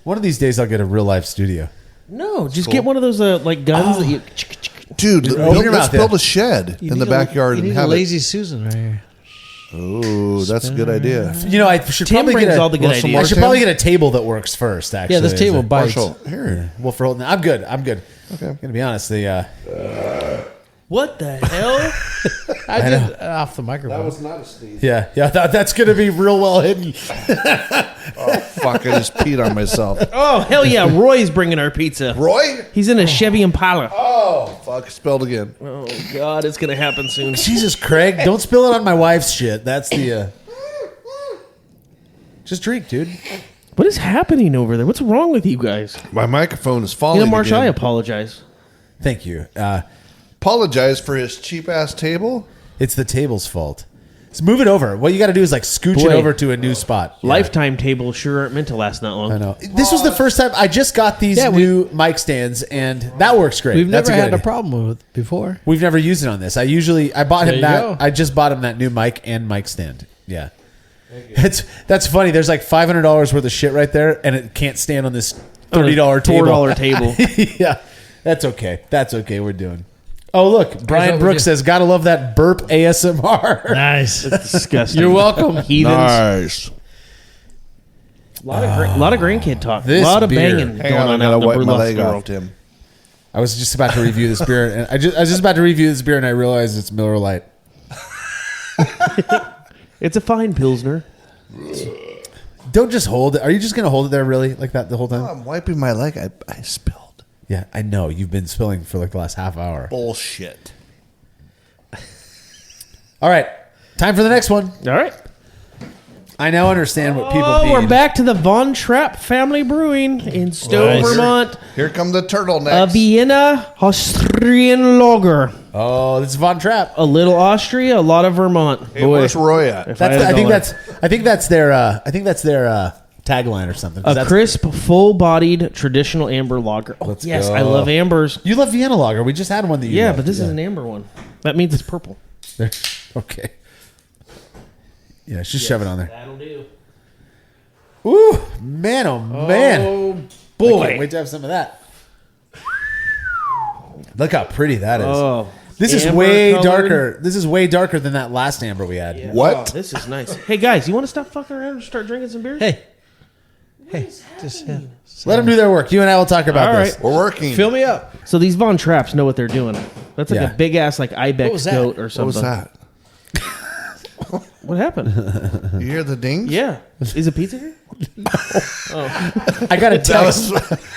One of these days, I'll get a real life studio. No, just get one of those like guns that you. Dude, Open your let's mouth, build yeah. a shed in the backyard You and need a have lazy Susan right here. Oh, that's a good idea. You know, I should Tim probably brings get all the good Want some I more, ideas. should Tim? probably get a table that works first. Actually, Yeah, this table bites. Marshall, here. Well, for holding, I'm good. Okay. Gonna be honest. What the hell? I did off the microphone. not a sneeze. Yeah, that's gonna be real well hidden. Oh, fuck, I just peed on myself. Oh hell yeah! Roy's bringing our pizza. Roy? He's in a Chevy Impala. Oh, fuck, spelled again. Oh god, it's gonna happen soon. Jesus, Craig, don't spill it on my wife's shit. That's the. Just drink, dude. What is happening over there? What's wrong with you guys? My microphone is falling You know, Marshall, I again. apologize. Thank you. Apologize for his cheap-ass table. It's the table's fault. So move it over. What you got to do is like scooch it Boy. over to a new spot. Yeah. Lifetime tables sure aren't meant to last that long. I know. This was the first time I just got these new mic stands, and that works great. We've That's never a good had a idea. problem with it before. We've never used it on this. I bought There him you that. go. I just bought him that new mic and mic stand. Yeah. That's funny. There's like $500 worth of shit right there, and it can't stand on this $30 table. $4 table. Yeah. That's okay. That's okay. We're doing. Oh, look. Brian what we Brooks do. says, gotta love that burp ASMR. Nice. Disgusting. You're welcome. Heathens. Nice. A lot of grandkid talk. A This lot of beer. banging Hang going on, I on out gotta in the wipe my burlesque leg off, world. Tim. I was just about to review this beer, and I was just about to review this beer, and I realized it's Miller Lite. It's a fine Pilsner. Don't just hold it. Are you just going to hold it there really like that the whole time? I'm wiping my leg. I spilled. Yeah, I know. You've been spilling for like the last half hour. Bullshit. All right. Time for the next one. All right. I now understand what people Oh, need. we're back to the Von Trapp family brewing in Stowe, Nice. Vermont. Here come the A turtlenecks. Vienna Austrian lager. Oh, this is Von Trapp. A little Austria, a lot of Vermont. Hey, where's Roy at? If That's had a I think dollar. that's their tagline or something. 'Cause A that's- crisp, full-bodied traditional amber lager. Oh, Let's yes, go. I love ambers. You love Vienna lager. We just had one that you Yeah, loved. but this is an amber one. That means it's purple. Okay. Yeah, just shove it on there. That'll do. Ooh, man, oh man. Oh, I boy. can't wait to have some of that. Look how pretty that is. Oh, This is amber way colored. darker. This is way darker than that last amber we had. Yeah. What? Oh, this is nice. Hey, guys, you want to stop fucking around and start drinking some beer? Hey, Hey, just Let them do their work. You and I will talk about All this. right. We're working. fill me up. So these Von Trapps know what they're doing. That's like Yeah. a big ass like What ibex was that? goat or What something. was that? What happened? You hear the dings? Yeah. Is it pizza here? I got a text.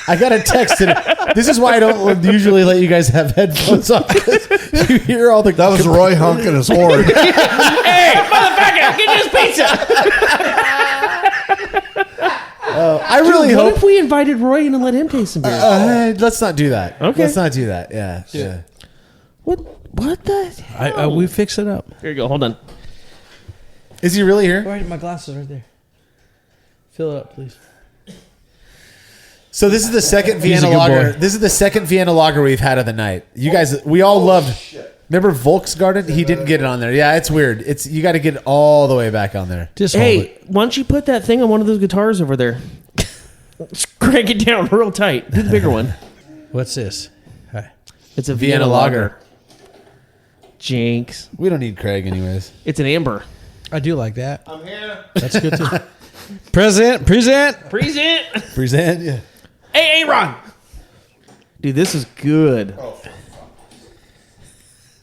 I got a text. And this is why I don't usually let you guys have headphones on. 'Cause you hear all the. That was Roy honking his horn. Hey, motherfucker, get this pizza. I really What hope. if we invited Roy in and let him taste some beer? Let's not do that. Okay. Let's not do that. Yeah. What the hell? We fix it up. Here you go. Hold on. Is he really here? Right, my glasses right there. Fill it up, please. So this is the second He's a Vienna good lager. boy. This is the second Vienna lager we've had of the night. You guys, we all loved. Remember Volksgarten? He didn't get it on there. Yeah, it's weird. It's you got to get it all the way back on there. Just hold Hey, it. why don't you put that thing on one of those guitars over there? Just crank it down real tight. Do the bigger one. What's this? Hi. It's a Vienna Vienna lager. lager. Jinx. We don't need Craig anyways. It's an amber. I do like that. I'm here. That's good too. Present. Present. Present. Yeah. Hey, Ron. Dude, this is good.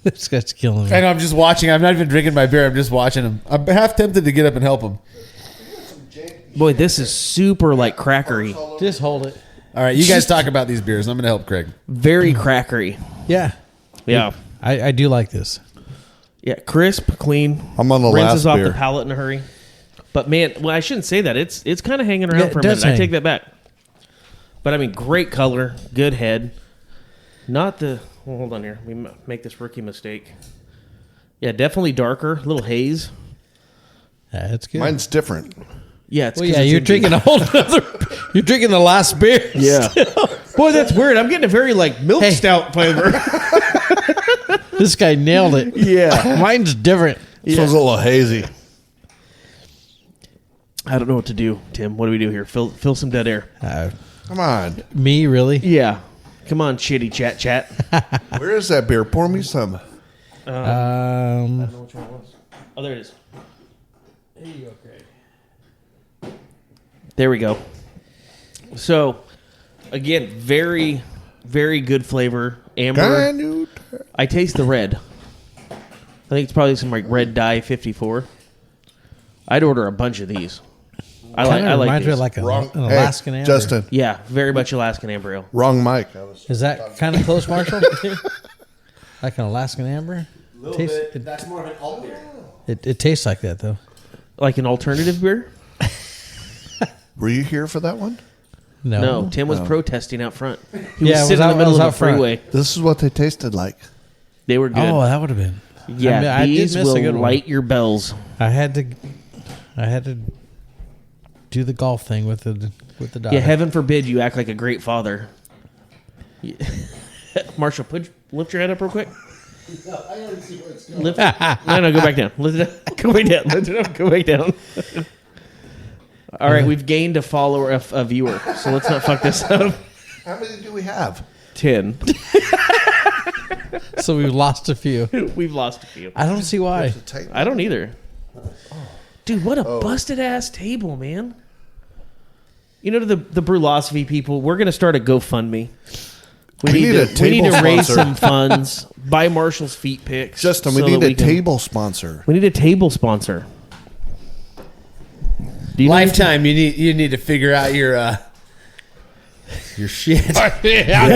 This guy's killing me. I know. I'm just watching. I'm not even drinking my beer. I'm just watching him. I'm half tempted to get up and help him. Boy, this is super like crackery. Just hold it. All right, you guys talk about these beers. I'm going to help Craig. Very crackery. Yeah. Yeah. I do like this. Yeah, crisp, clean. I'm on the Rinses last off beer. the palate in a hurry. But man, well, I shouldn't say that. It's kind of hanging Yeah, around it for a does minute. I hang. take that back. But I mean, great color, good head. Not the. Well, hold on here. We make this rookie mistake. Yeah, definitely darker, a little haze. That's good. Mine's different. Yeah, it's well, 'cause yeah, it's you're in- drinking a whole other. You're drinking the last beer. Yeah. Boy, that's weird. I'm getting a very like milk Hey. stout flavor. This guy nailed it. Yeah. Mine's different. This one's a little hazy. I don't know what to do, Tim. What do we do here? Fill some dead air. Come on. Me, really? Yeah. Come on, shitty chat. Where is that beer? Pour me some. I don't know which one it was. Oh, there it is. There you go, Craig. There we go. So, again, very, very good flavor. Amber. Can you I taste the red. I think it's probably some like red dye 54. I'd order a bunch of these. I like reminds me these. of like an Hey, Alaskan amber. Justin, Yeah, very much Alaskan amber ale. wrong mic. Is that kind of close, Marshall? Like an Alaskan amber? That's more of an alt beer. It tastes like that, though. Like an alternative beer? Were you here for that one? No, Tim was protesting out front. He Yeah, was sitting in the I middle was of out the front. freeway. This is what they tasted like. They were good. Oh, that would have been. yeah, I did these miss a will good one. light your bells. I had to do the golf thing with the dog. Yeah, heaven forbid you act like a great father. Marshall, lift your head up real quick. Lift it. No, go back down. Lift it up. Go back down. Lift it up. Go back down. All right, we've gained a follower, a viewer, so let's not fuck this up. How many do we have? 10. So we've lost a few. We've lost a few. I don't see why. I don't either. Dude, what a busted ass table, man. You know, to the Brülosophy people, we're going to start a GoFundMe. We need a to table raise sponsor. some funds. Buy Marshall's feet picks. Justin, so we need that a can- table sponsor. We need a table sponsor. Do you know Lifetime. You need to figure out your shit. I'll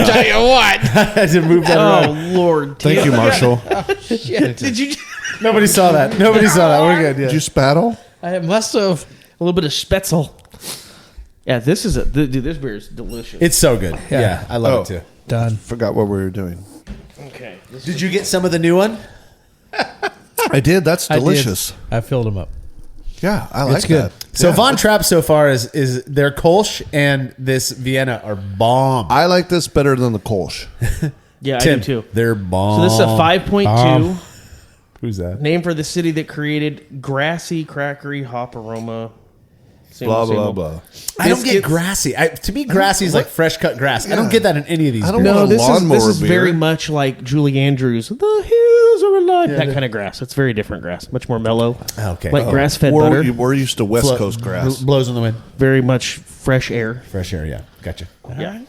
tell you what. Had to move that around. Oh Lord! Thank Tim. you, Marshall. Did you? Nobody saw that. Nobody saw that. We're good. Yeah. Did you spattle? I must have. A little bit of Spätzle. Yeah, this is dude. This beer is delicious. It's so good. Yeah, I love Oh. it too. Done. Forgot what we were doing. okay. Did you get some of the new one? I did. That's I did. delicious. I filled them up. Yeah, I like It's good. that. So Yeah. Von Trapp so far is their Kolsch and this Vienna are bomb. I like this better than the Kolsch. Yeah, I Tim, do too. they're bomb. So this is a 5.2. Who's that? Name for the city that created grassy, crackery hop aroma. Same Blah, old, same blah, old. blah. I don't get Biscuits. grassy. To me, grassy is like fresh cut grass. I don't get that in any of these. I don't beers. No, want a this is lawnmower this is beer. very much like Julie Andrews. The hills are alive. That kind of grass. It's very different grass. Much more mellow. Okay. Like grass-fed We're, butter. we're used to West Coast grass. Blows in the wind. Very much fresh air. Fresh air, yeah. Gotcha. Yeah.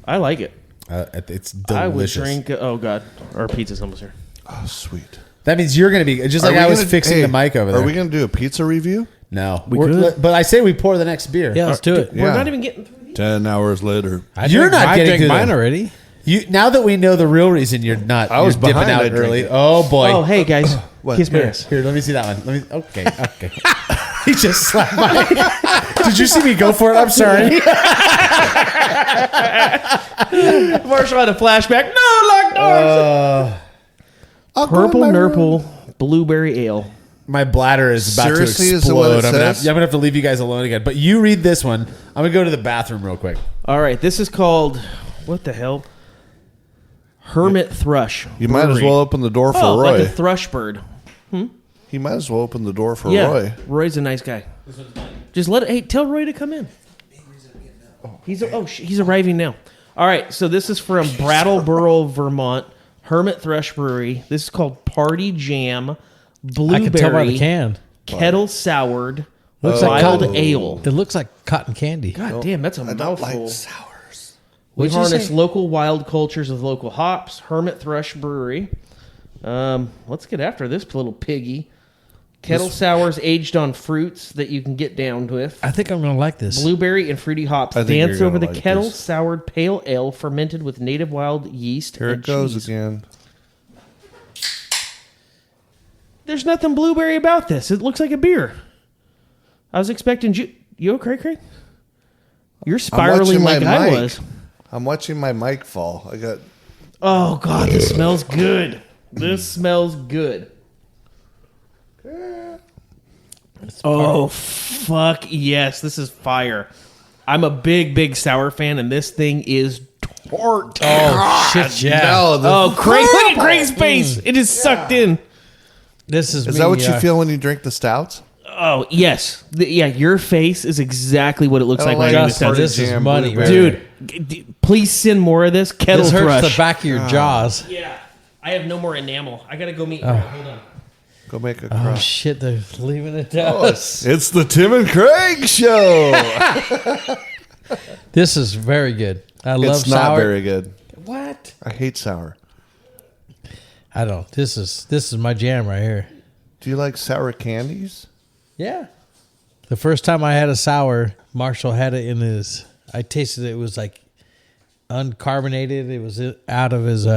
I like it. It's delicious. I would drink. Oh God, our pizza's almost here. Oh, sweet. That means you're going to be just like I was fixing the mic over there. Are we going to do a pizza review? No, We could. but I say we pour the next beer. Yeah, let's do it. We're Yeah. not even getting through these. 10 hours later. You're not I getting drank through mine them. already. Now that we know the real reason you're not, I was you're dipping behind, out I drank early. it. Oh boy! Oh, hey guys, What? kiss my Here, ass. here, let me see that one. Let me. Okay. He just slapped my. Did you see me go for it? I'm sorry. Marshall had a flashback. No, locked doors. Purple Nurple Blueberry Ale. My bladder is about Seriously, to is that what explode. it I'm says? gonna have to leave you guys alone again. But you read this one. I'm gonna go to the bathroom real quick. All right, this is called what the hell? Hermit Thrush. You might as Brewery. well open the door for Oh, Roy. like a thrush bird. He might as well open the door for Yeah, Roy. Roy's a nice guy. Just let it. Hey, tell Roy to come in. He's arriving now. All right, so this is from Brattleboro, Vermont, Hermit Thrush Brewery. This is called Party Jam Blueberry I can tell by the can. Kettle Soured Looks like Wild cotton. Ale. It looks like cotton candy. God damn, that's a I don't mouthful. like sours. We What'd you harness say? local wild cultures with local hops. Hermit Thrush Brewery. Let's get after this little piggy. Kettle sours aged on fruits that you can get down with. I think I'm going to like this. Blueberry and fruity hops I think dance you're over the gonna like kettle this. soured pale ale fermented with native wild yeast Here and it goes cheese. again. There's nothing blueberry about this. It looks like a beer. I was expecting you okay, Craig? You're spiraling my like I mic. was. I'm watching my mic fall. I got. Oh God, this smells good. This smells good. Oh fuck yes, this is fire. I'm a big sour fan, and this thing is tart. Oh, shit, yeah. No, Oh, Craig! Look at Craig's face. It is sucked in. This is is me, that what you feel when you drink the stouts? Oh yes, yeah. Your face is exactly what it looks I like don't when like you're Justin, doing this this. is money, man. Dude, please send more of this kettle This hurts thrush. the back of your jaws. Yeah, I have no more enamel. I gotta go meet. Hold on. Go make a Oh, crush. shit, they're leaving it down. Oh, it's the Tim and Craig show. This is very good. I love It's not sour. very good. What? I hate sour. I don't. This is my jam right here. Do you like sour candies? Yeah. The first time I had a sour, Marshall had it in his. I tasted it. It was like uncarbonated. It was out of his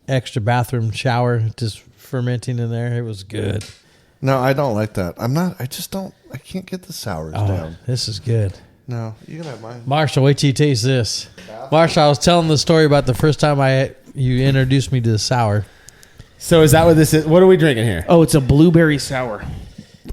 extra bathroom shower, just fermenting in there. It was good. No, I don't like that. I just don't. I can't get the sours Oh, down. this is good. No, you can have mine. Marshall, wait till you taste this. Marshall, I was telling the story about the first time you introduced me to the sour. So is that what this is? What are we drinking here? Oh, it's a blueberry sour.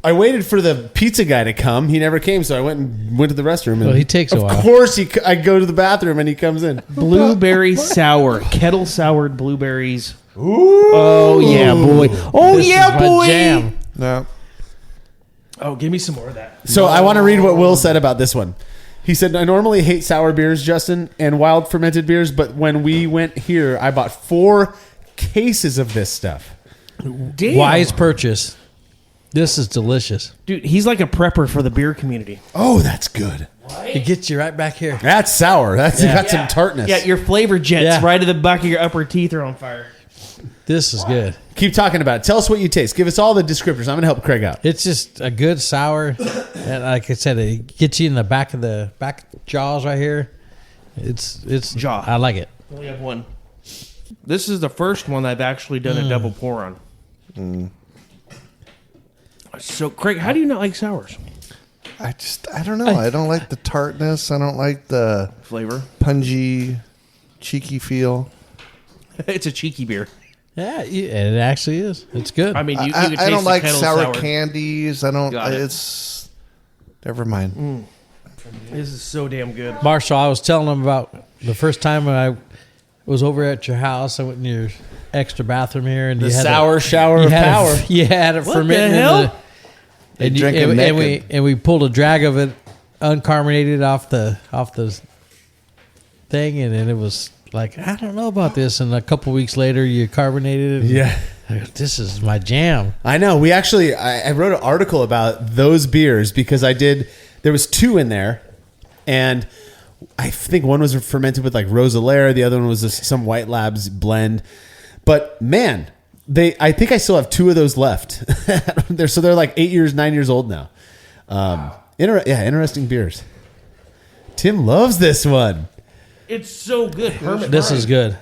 I waited for the pizza guy to come. He never came, so I went to the restroom. And Well, he takes a while. Of course, I go to the bathroom and he comes in. Blueberry sour, kettle soured blueberries. Ooh. Oh yeah, boy. Oh This yeah, is my boy. jam. No. Oh, give me some more of that. So I want to read what Will said about this one. He said, I normally hate sour beers, Justin, and wild fermented beers, but when we went here, I bought 4 cases of this stuff. Damn. Wise purchase. This is delicious. Dude, he's like a prepper for the beer community. Oh, that's good. It gets you right back here. That's sour. That's Yeah. got some tartness. Yeah, your flavor jets Yeah. right at the back of your upper teeth are on fire. This is good. Keep talking about it. Tell us what you taste. Give us all the descriptors. I'm going to help Craig out. It's just a good sour, and like I said, it gets you in the back jaws right here. It's Jaw. I like it. Only have one. This is the first one I've actually done a double pour on. So, Craig, how do you not like sours? I don't know. I don't like the tartness. I don't like the Flavor? pungy, cheeky feel. It's a cheeky beer. Yeah, it actually is. It's good. I mean, you I could don't taste the like kettle sour sour. candies. I don't. Got it. It's never mind. This is so damn good. Marshall, I was telling him about the first time when I was over at your house. I went in your extra bathroom here, and The you had sour shower you of had power. You had it What fermenting the in hell? the, and, you, drink it and naked. we pulled a drag of it uncarbonated off the thing, and then it was like, I don't know about this. And a couple weeks later, you carbonated it. Yeah. This is my jam. I know. We actually, I wrote an article about those beers because there was 2 in there. And I think one was fermented with like Rosalera. The other one was some White Labs blend. But man, I think I still have 2 of those left. So they're like 9 years old now. Interesting beers. Tim loves this one. It's so good. Hermit This Rye. is good.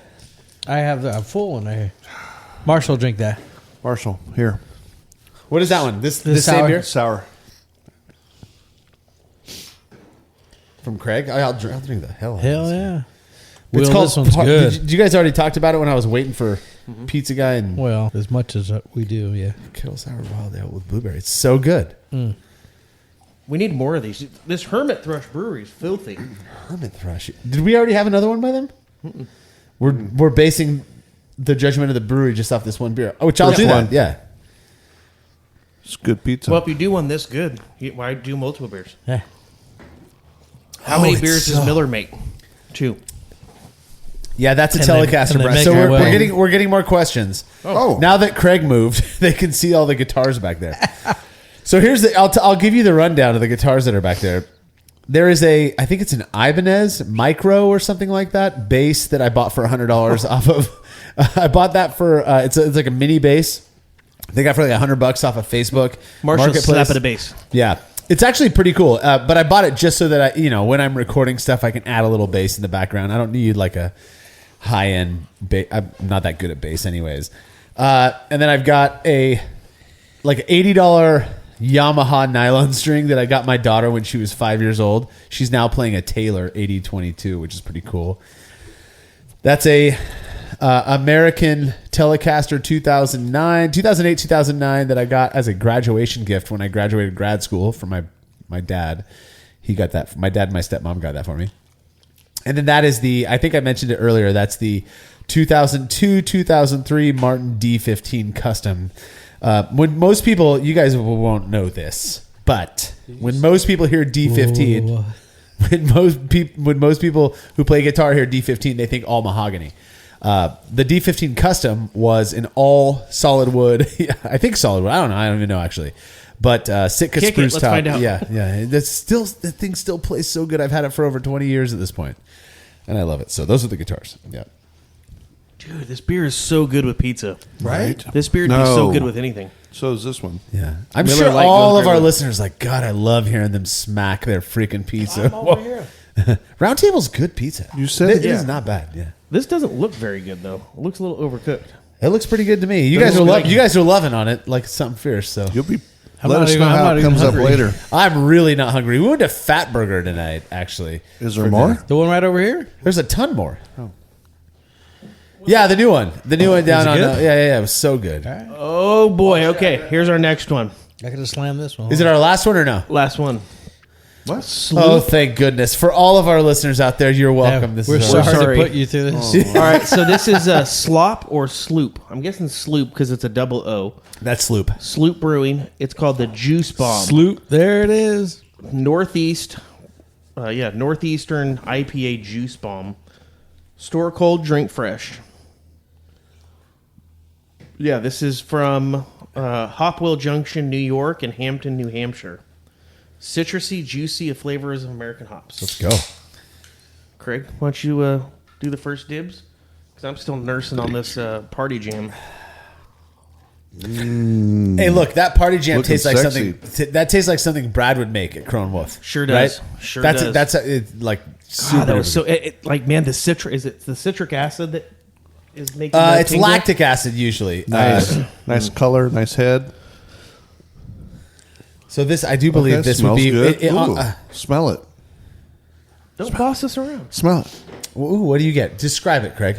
I have a full one right here. Marshall, drink that. Marshall, here. What is that one? This same sour. beer? Sour. From Craig? I'll drink the hell out of Hell this. yeah. It's Will, called this one's good. Did you guys already talked about it when I was waiting for Pizza Guy and Well, as much as we do, yeah. Kettle Sour Wild Ale with blueberry? It's so good. We need more of these. This Hermit Thrush Brewery is filthy. Hermit Thrush. Did we already have another one by them? We're basing the judgment of the brewery just off this one beer, which I'll First do one. that. Yeah. It's good pizza. Well, if you do one this good, why do multiple beers? Yeah. How many it's beers does Miller make? 2. Yeah, that's a And they- Telecaster and they brand. make So it well. we're getting more questions. Oh. Now that Craig moved, they can see all the guitars back there. So here's I'll give you the rundown of the guitars that are back there. There is I think it's an Ibanez Micro or something like that bass that I bought for $100 off of. I bought that for it's like a mini bass. They got for like $100 off of Facebook Marshall slap at a bass. Yeah, it's actually pretty cool. But I bought it just so that when I'm recording stuff, I can add a little bass in the background. I don't need like a high end bass. I'm not that good at bass, anyways. And then I've got a like $80 Yamaha nylon string that I got my daughter when she was 5 years old. She's now playing a Taylor 8022, which is pretty cool. That's a American Telecaster 2008-2009 that I got as a graduation gift when I graduated grad school from my dad. He got that. My dad and my stepmom got that for me. And then that is I think I mentioned it earlier, that's the 2002-2003 Martin D15 Custom. When most people, you guys won't know this, but when most people hear D15, Ooh. when most people who play guitar hear D15, they think all mahogany. The D15 Custom was an all solid wood. I think solid wood. I don't know. I don't even know actually. But Sitka Kick it. spruce Let's top. find out. Yeah. The thing still plays so good. I've had it for over 20 years at this point, and I love it. So those are the guitars. Yeah. Dude, this beer is so good with pizza. Right? This beer would be so good with anything. So is this one. Yeah. I'm Miller sure Lite all goes of great our with- listeners are like, God, I love hearing them smack their freaking pizza. Over here. Round Table's good pizza. You said it it, is yeah. not bad. Yeah. This doesn't look very good though. It looks a little overcooked. It looks pretty good to me. You But guys it's are like- you guys are loving on it like it's something fierce. So You'll be. I'm Let not us even- know I'm how not it even comes up hungry. later. I'm really not hungry. We went to Fat Burger tonight. Actually, Is there for more? dinner. The one right over here? There's a ton more. Yeah, the new one. The new one down it on. good? Yeah. It was so good. Oh boy. Okay, here's our next one. I could have slammed this one. Is it our last one or no? Last one. What? Oh, thank goodness. For all of our listeners out there, you're welcome. This We're is sorry, sorry. to put you through this. All right, so this is a Slop or Sloop. I'm guessing Sloop because it's a double O. That's Sloop. Sloop Brewing. It's called the Juice Bomb. Sloop. There it is. Northeastern IPA Juice Bomb. Store cold, drink fresh. Yeah, this is from Hopwell Junction, New York, and Hampton, New Hampshire. Citrusy, juicy, of flavors of American hops. Let's go. Craig, why don't you do the first dibs? Because I'm still nursing on this party jam. Hey, look, that party jam Looking tastes like sexy. something. That tastes like something Brad would make at Crone Wolf. Sure does. Right? Sure that's does. That's like super. God, that was so like man, the citric is it the citric acid that is making the It's tingle? lactic acid usually. Nice. Nice color. Nice head. So this, I do believe Okay, this would smells be. good. It- Ooh, smell it. Don't boss us around. Smell it. ooh, what do you get? Describe it, Craig.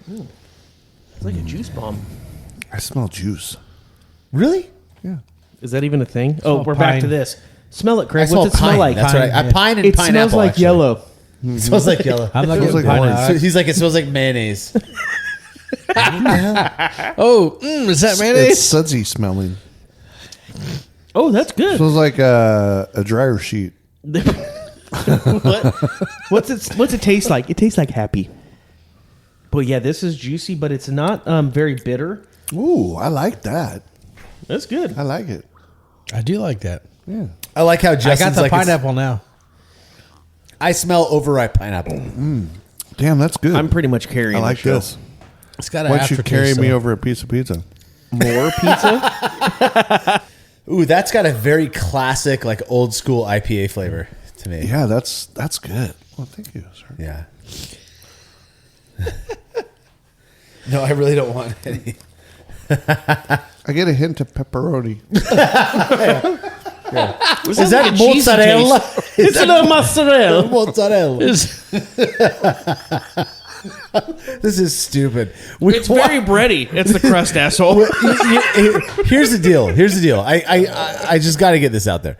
It's like a juice bomb. I smell juice. Really? Yeah. Is that even a thing? Oh, Oh, we're back pine. to this. Smell it, I Craig. smell What's it smell pine. like? That's Pine, right. yeah. Pine and It pineapple. smells like actually. yellow. It smells like yellow. I'm not Feels getting like pine orange. out. He's like, it smells like mayonnaise. Oh, is that It's mayonnaise? sudsy smelling. Oh, that's good. Smells like a dryer sheet. What's it taste like? It tastes like happy. But yeah, this is juicy, but it's not very bitter. Ooh, I like that. That's good. I like it. I do like that. Yeah. I like how I Justin's got the like, pineapple now. I smell overripe pineapple. Damn, that's good. I'm pretty much carrying I like the show. this. It's got an Why don't you carry aftertaste, me though. over a piece of pizza? More pizza? Ooh, that's got a very classic, like old school IPA flavor to me. Yeah, that's good. Well, thank you, sir. Yeah. No, I really don't want any. I get a hint of pepperoni. Is that mozzarella? It's a little mozzarella. Mozzarella. This is stupid. It's very bready. It's the crust, asshole. Here's the deal. I just got to get this out there.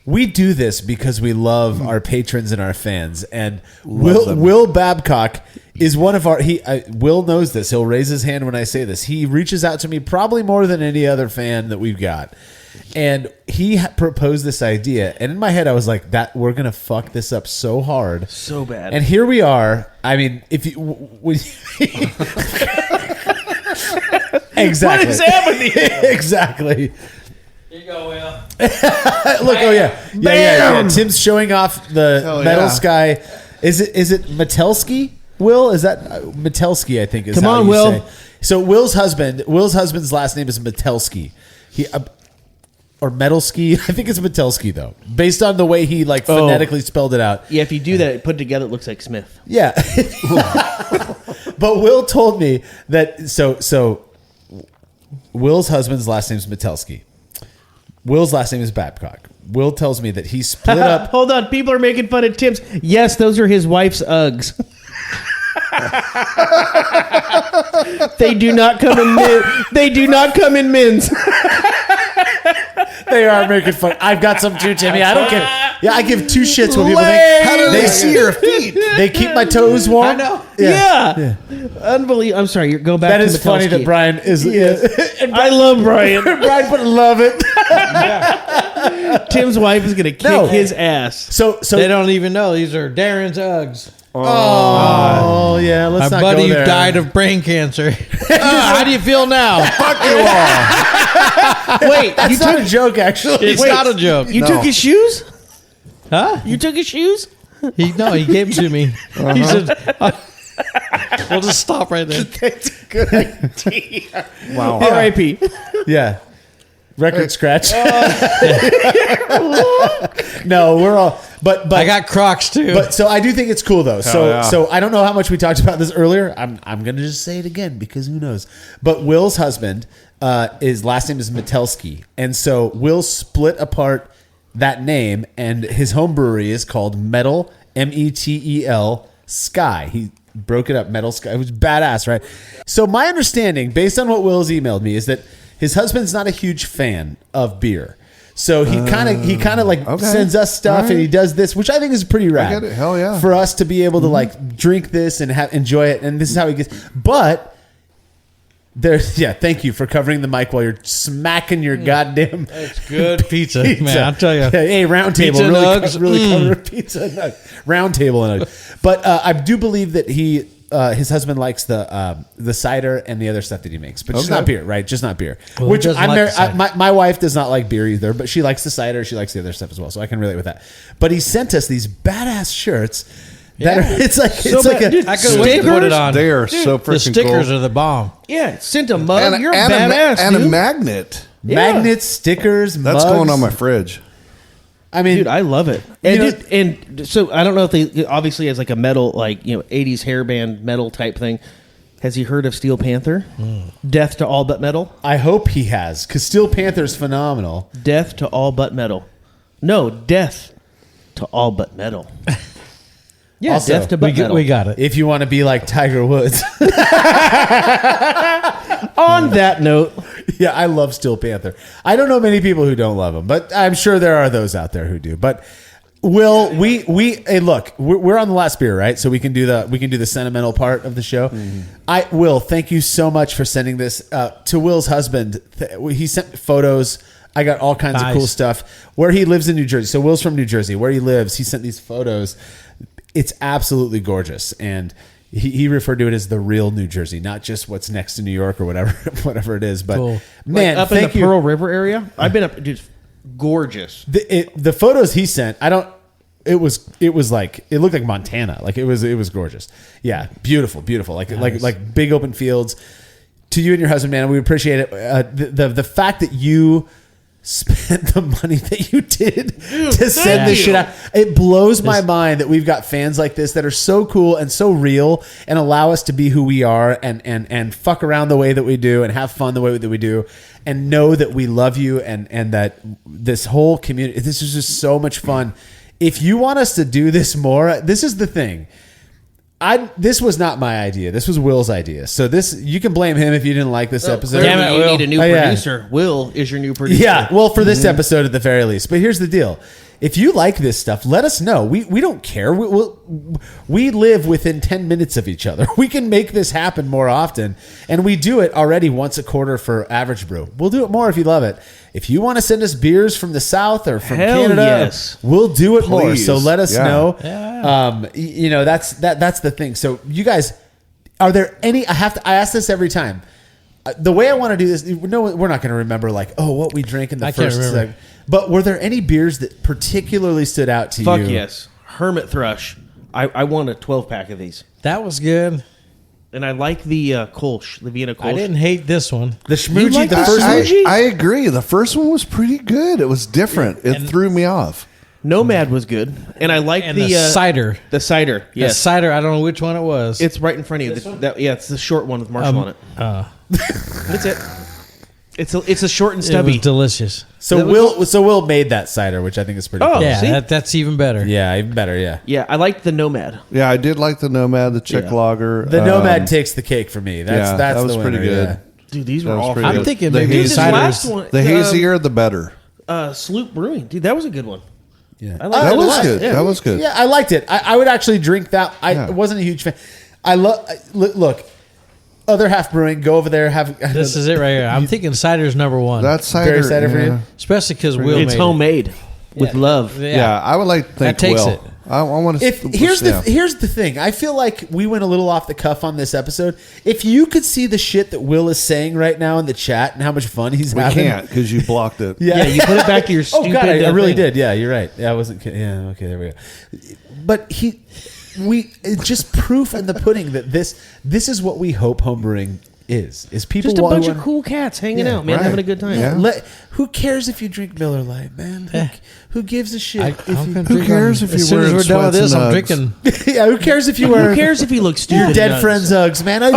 We do this because we love our patrons and our fans. And Will Babcock is one of our. Will knows this. He'll raise his hand when I say this. He reaches out to me probably more than any other fan that we've got. And he proposed this idea, and in my head I was like, "That we're gonna fuck this up so hard, So bad." And here we are. I mean, if you exactly, What is happening? Exactly. Here you go, Will. Look, oh yeah. Tim's showing off the Hell metal yeah. sky. Is it Metelsky? Will, is that Metelsky? I think is. Come how on, you Will. say. So Will's husband's last name is Metelsky. He. Or Metelsky. I think it's Metelsky though, based on the way he like phonetically spelled it out. Yeah, if you do that, put it together, it looks like Smith. Yeah. But Will told me that so Will's husband's last name is Metelsky. Will's last name is Babcock. Will tells me that he split up. Hold on, people are making fun of Tim's. Yes, those are his wife's Uggs. They do not come in They do not come in men's. They are making fun. I've got some too, Timmy. I don't care. Yeah, I give two shits when people Lame. think. How do they see your feet? They keep my toes warm. I know. Yeah. Unbelievable. I'm sorry. Go back That to is funny Metelsky. that Brian is. And I love Brian. Brian would love it. Tim's wife is going to kick No. his ass. So They don't even know. These are Darren's Uggs. Oh yeah, let's My not buddy go there. died of brain cancer. How do you feel now? Fuck you all. Wait, That's not a joke, actually. It's not a joke. you No. took his shoes? Huh? You took his shoes? He gave them to me. He said, "We'll just stop right there." That's a good idea. Wow. R.I.P. Yeah. Record scratch. No, we're all. But I got Crocs too. But so I do think it's cool though. yeah. So I don't know how much we talked about this earlier. I'm gonna just say it again because who knows. But Will's husband, his last name is Metelsky, and so Will split apart that name, and his home brewery is called Metal Metel Sky. He broke it up, Metal Sky. It was badass, right? So my understanding, based on what Will's emailed me, is that his husband's not a huge fan of beer. So he kind of like okay. sends us stuff, All right. and he does this, which I think is pretty rad. get it. Hell yeah. For us to be able to like drink this and enjoy it, and this is how he gets. But there's thank you for covering the mic while you're smacking your goddamn. It's good pizza, man. I'll tell you. Hey, round table Pizza really, nugs. really cover pizza nug. Round table and but I do believe that his husband likes the cider and the other stuff that he makes, but just Okay. not beer, right? Just not beer. Well, Which he doesn't I'm like married. the cider. My wife does not like beer either, but she likes the cider. She likes the other stuff as well, so I can relate with that. But he sent us these badass shirts. That are, it's like bad. Dude, I couldn't wait to put it on. They are so The freaking stickers cool. are the bomb. Yeah, sent a mug. You're a and badass, and dude. a magnet. magnets, stickers, That's mugs. going on my fridge. I mean, Dude, I love it. And, know- and so I don't know if they obviously has like a metal, like 80s hairband metal type thing. Has he heard of Steel Panther? Death to all but metal. I hope he has, because Steel Panther's phenomenal. Death to all but metal. No, death to all but metal. Yeah, Also, death to but metal. We got it. If you want to be like Tiger Woods. On that note, Yeah, I love Steel Panther. I don't know many people who don't love him, but I'm sure there are those out there who do. But Will, hey, look, we're on the last beer, right? So we can do the sentimental part of the show. Will, thank you so much for sending this to Will's husband. He sent photos. I got all kinds of cool stuff where he lives in New Jersey. So Will's from New Jersey. Where he lives, he sent these photos. It's absolutely gorgeous, and he referred to it as the real New Jersey, not just what's next to New York or whatever it is. But Cool. man, Up in thank the you. Pearl River area, I've been up. Dude, gorgeous. The photos he sent, it was like, it looked like Montana. Like it was gorgeous. Yeah. Beautiful. Like big open fields. To you and your husband, man, we appreciate it. The fact that you spent the money that you did to send this shit out. It blows my mind that we've got fans like this that are so cool and so real and allow us to be who we are and fuck around the way that we do and have fun the way that we do and know that we love you and that this whole community, this is just so much fun. If you want us to do this more, this is the thing. This was not my idea. This was Will's idea. So you can blame him if you didn't like this episode. Damn it, you need a new yeah. producer. Will is your new producer. Yeah, well, for this episode at the very least. But here's the deal. If you like this stuff, let us know. We don't care. We live within 10 minutes of each other. We can make this happen more often. And we do it already once a quarter for Average Brew. We'll do it more if you love it. If you want to send us beers from the South or from Hell Canada, yes. we'll do it more. Please. So let us Yeah. know. Yeah. That's the thing. So you guys, are there any? I ask this every time. The way I want to do this, no, we're not going to remember what we drank in the I can't first remember. segment. But were there any beers that particularly stood out to you? Fuck yes. Hermit Thrush. I want a 12-pack of these. That was good. And I like the Kolsch, the Vienna Kolsch. I didn't hate this one. The Schmoogie, like the the first one. Schmoogie? I agree. The first one was pretty good. It was different. It threw me off. Nomad was good. And I like And the cider. The cider, The yes. cider, I don't know which one it was. It's right in front of you. It's the short one with Marshall on it. That's it. It's a short and it stubby. was delicious. So Will made that cider, which I think is pretty Oh, cool. Yeah, see? that's even better. Yeah, even better, yeah. Yeah, I like the Nomad. Yeah, I did like the Nomad, the Czech Yeah. lager. The Nomad takes the cake for me. That's that was the pretty winner, good. yeah. Dude, these That were was all pretty I'm good. thinking The maybe Dude, the this cider last was... one, The hazier, the better. Sloop Brewing. Dude, that was a good one. Yeah. I like That a was lot. good. Yeah. That was good. Yeah, I liked it. I would actually drink that. I Yeah. wasn't a huge fan. Look, Other Half Brewing, go over there. This is it right here. I'm thinking cider's number one. That's cider. Berry cider for you? Especially because Will It's made homemade with Yeah. love. it. Yeah, I would like to thank That takes Will. it. I want to. Here's the thing. I feel like we went a little off the cuff on this episode. If you could see the shit that Will is saying right now in the chat and how much fun he's We having. can't because you blocked it. Yeah, you put it back to your Oh stupid God, I really thing. did. Yeah, you're right. Yeah, I wasn't. Yeah, okay, there we go. But it's just proof in the pudding that this is what we hope homebrewing is people Just a bunch of wanna- cool cats hanging Yeah, out, man, right. having a good time. Yeah. Who cares if you drink Miller Lite, man? Who gives a shit? Who cares if as you're soon as wearing we're done with sweats this, and I'm Uggs? drinking. Yeah, who cares if you wear Who cares if you look stupid? your dead in friends Uggs? Uggs, man? And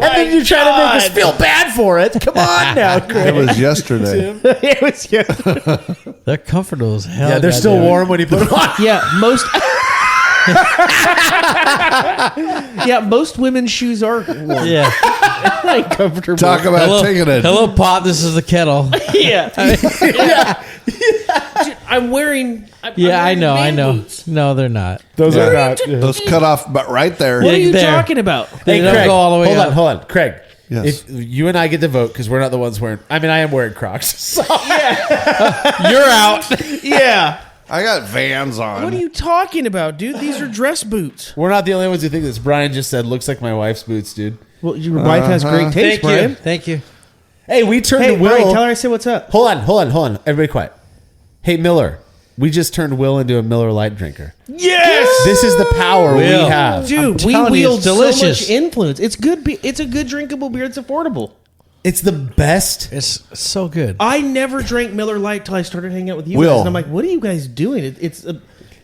then you try to make us feel bad for it. Come on now, It Craig. was yesterday. It was They're comfortable as hell. Yeah, they're still goddamn. warm when you put them on. Yeah, most women's shoes are warm. Yeah. Like comfortable. Talk about taking it. Hello, Pop. This is the kettle. Yeah. Dude, I'm wearing. I'm Yeah, I wearing know. man Boots. No, they're not. Those Yeah. are not. Those cut off, but right there. What are you there. talking about? They don't Craig, go all the way up. Hold on, Craig. Yes. If you and I get to vote because we're not the ones wearing. I mean, I am wearing Crocs. So. You're out. Yeah. I got Vans on. What are you talking about, dude? These are dress boots. We're not the only ones who think this. Brian just said, "Looks like my wife's boots, dude." Well, your wife has great taste, Thank Brian. you. Thank you. Hey, we turned Hey, to Will. Brian, tell her I said what's up. Hold on. Everybody quiet. Hey, Miller. We just turned Will into a Miller Lite drinker. Yes, This is the power we Will. have. dude. I'm We telling you, wield it's so delicious. much influence. It's good. It's a good drinkable beer. It's affordable. It's the best. It's so good. I never drank Miller Lite till I started hanging out with you Will. guys, and I'm like, what are you guys doing? It's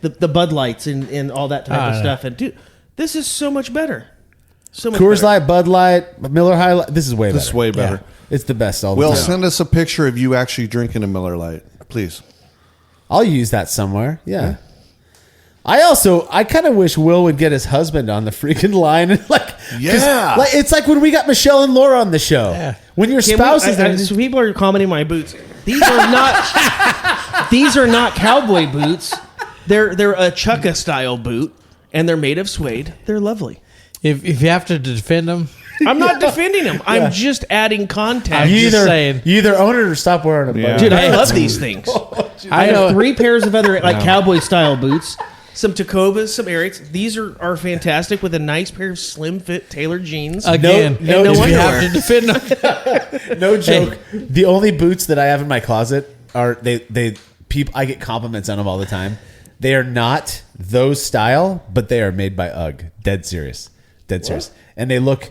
the Bud Lights and all that type of no. stuff. And dude, this is so much better. So much Coors better. Light, Bud Light, Miller High Life. This is way better. This is way better. It's the best all the Will, time. send us a picture of you actually drinking a Miller Lite, please. I'll use that somewhere. Yeah. I kind of wish Will would get his husband on the freaking line. Yeah. It's like when we got Michelle and Laura on the show. Yeah. When your spouse is there. So people are commenting my boots. These are not. These are not cowboy boots. They're a chukka style boot, and they're made of suede. They're lovely. If you have to defend them, I'm not defending them. I'm just adding context. you just either, saying. you either own it or stop wearing them. Yeah. buddy. Dude, I love these things. I I know. have 3 pairs of other cowboy style boots, some Tacovas, some Ariats. These are fantastic with a nice pair of slim fit tailored jeans. Again, No you underwear. have to defend them. No joke. The only boots that I have in my closet are people. I get compliments on them all the time. They are not those style, but they are made by UGG. Dead serious. And they look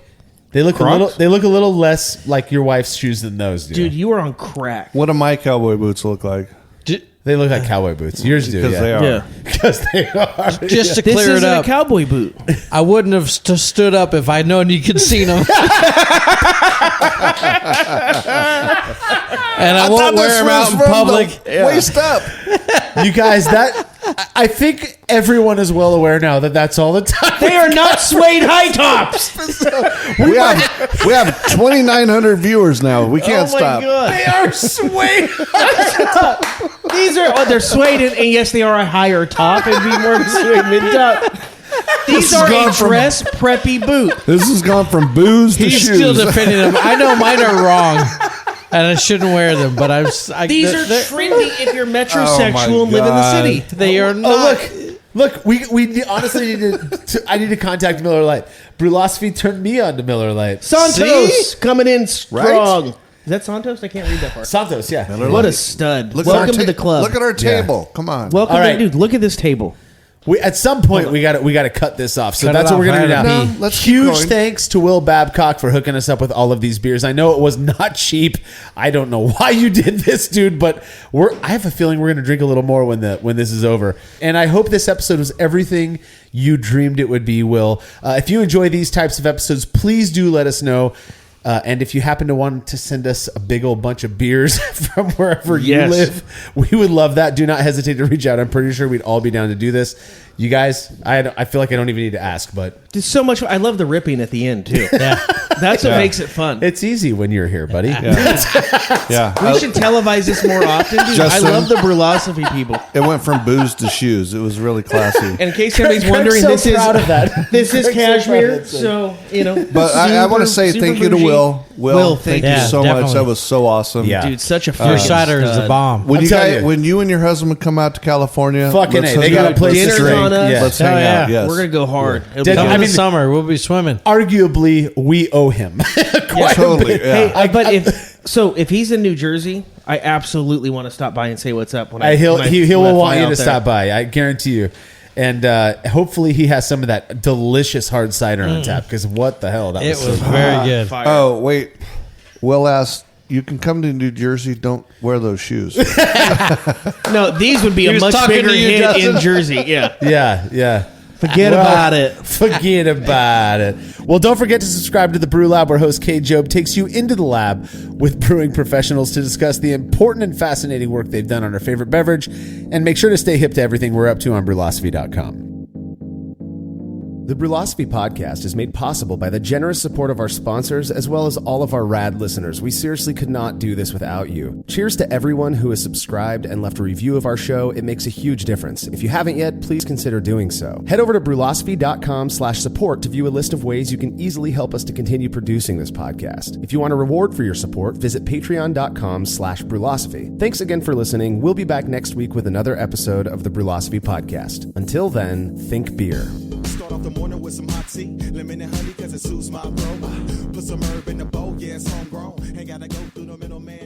a little less like your wife's shoes than those do. Dude, you are on crack. What do my cowboy boots look like? They look like cowboy boots. Yours do, Because they are. Yeah. Because they are. Just to This clear it isn't a up, cowboy boot. I wouldn't have stood up if I'd known you could see them. And I won't wear them out in public. Waist up. You guys, I think everyone is well aware now that that's all the time. They are not suede high tops. We have 2,900 viewers now. We can't stop. God. They are suede. They're suede, and yes, they are a higher top. It'd be more of a suede mid top. These are a dress preppy boot. This has gone from booze to He's shoes. still defending them. I know mine are wrong, and I shouldn't wear them. But These are trendy if you're metrosexual and live in the city. They are not. Oh, look. We honestly need I need to contact Miller Lite. Brülosophy turned me on to Miller Lite. Santos coming in strong. Is that Santos? I can't read that part. Santos, yeah. What a stud. Look at our Welcome to the club. Look at our table. Come on. Welcome All right. to, dude, look at this table. At some point we got to cut this off. So Cut that's it what we're off. gonna do I now. had to pee. Let's keep Huge going. thanks to Will Babcock for hooking us up with all of these beers. I know it was not cheap. I don't know why you did this, dude, but I have a feeling we're gonna drink a little more when this is over. And I hope this episode was everything you dreamed it would be, Will. If you enjoy these types of episodes, please do let us know. And if you happen to want to send us a big old bunch of beers from wherever you Yes. live, we would love that. Do not hesitate to reach out. I'm pretty sure we'd all be down to do this. You guys, I feel like I don't even need to ask, but There's so much. I love the ripping at the end, too. Yeah. That's what makes it fun. it's easy when you're here, buddy. Yeah. We should televise this more often, dude. Justin. I love the Brülosophy people. It went from booze to shoes. It was really classy. And in case anybody's Greg's wondering, so this proud of that. this is Greg's so proud of cashmere. that. So, you know. But I want to say super thank you to bougie. Will. Will, thank thank you you. so Yeah, much. definitely. That was so awesome. Yeah. Dude, such a Your fucking cider is the stud. bomb. When I'm telling you. when you and your husband come out to California, Fucking let's A, they hook got up. a place to Dinner's drink. on us. Yeah. Let's Hell hang yeah. out. Yes. We're going to go hard. It'll Did- be Come I in mean- the summer, we'll be swimming. Arguably, we owe him. Quite Totally. a bit. Yeah. But if he's in New Jersey, I absolutely want to stop by and say what's up. When He when will fly want you out to there. stop by. I guarantee you. And hopefully he has some of that delicious hard cider on tap, because what the hell? That It was was so very good. Fire. Oh, wait. Will asked, you can come to New Jersey. Don't wear those shoes. No, these would be He a was much talking bigger to you, hit Justin. in Jersey. Yeah. Yeah. Forget about it. Forget about it. Well, don't forget to subscribe to the Brew Lab, where host Kay Job takes you into the lab with brewing professionals to discuss the important and fascinating work they've done on our favorite beverage. And make sure to stay hip to everything we're up to on Brülosophy.com. The Brülosophy podcast is made possible by the generous support of our sponsors, as well as all of our rad listeners. We seriously could not do this without you. Cheers to everyone who has subscribed and left a review of our show. It makes a huge difference. If you haven't yet, please consider doing so. Head over to Brülosophy.com/support to view a list of ways you can easily help us to continue producing this podcast. If you want a reward for your support, visit Patreon.com/Brülosophy. Thanks again for listening. We'll be back next week with another episode of the Brülosophy podcast. Until then, think beer. Start off the morning with some hot tea, lemon and honey, cause it suits my throat. Put some herb in the bowl, yeah, it's homegrown. Ain't gotta go through the middleman.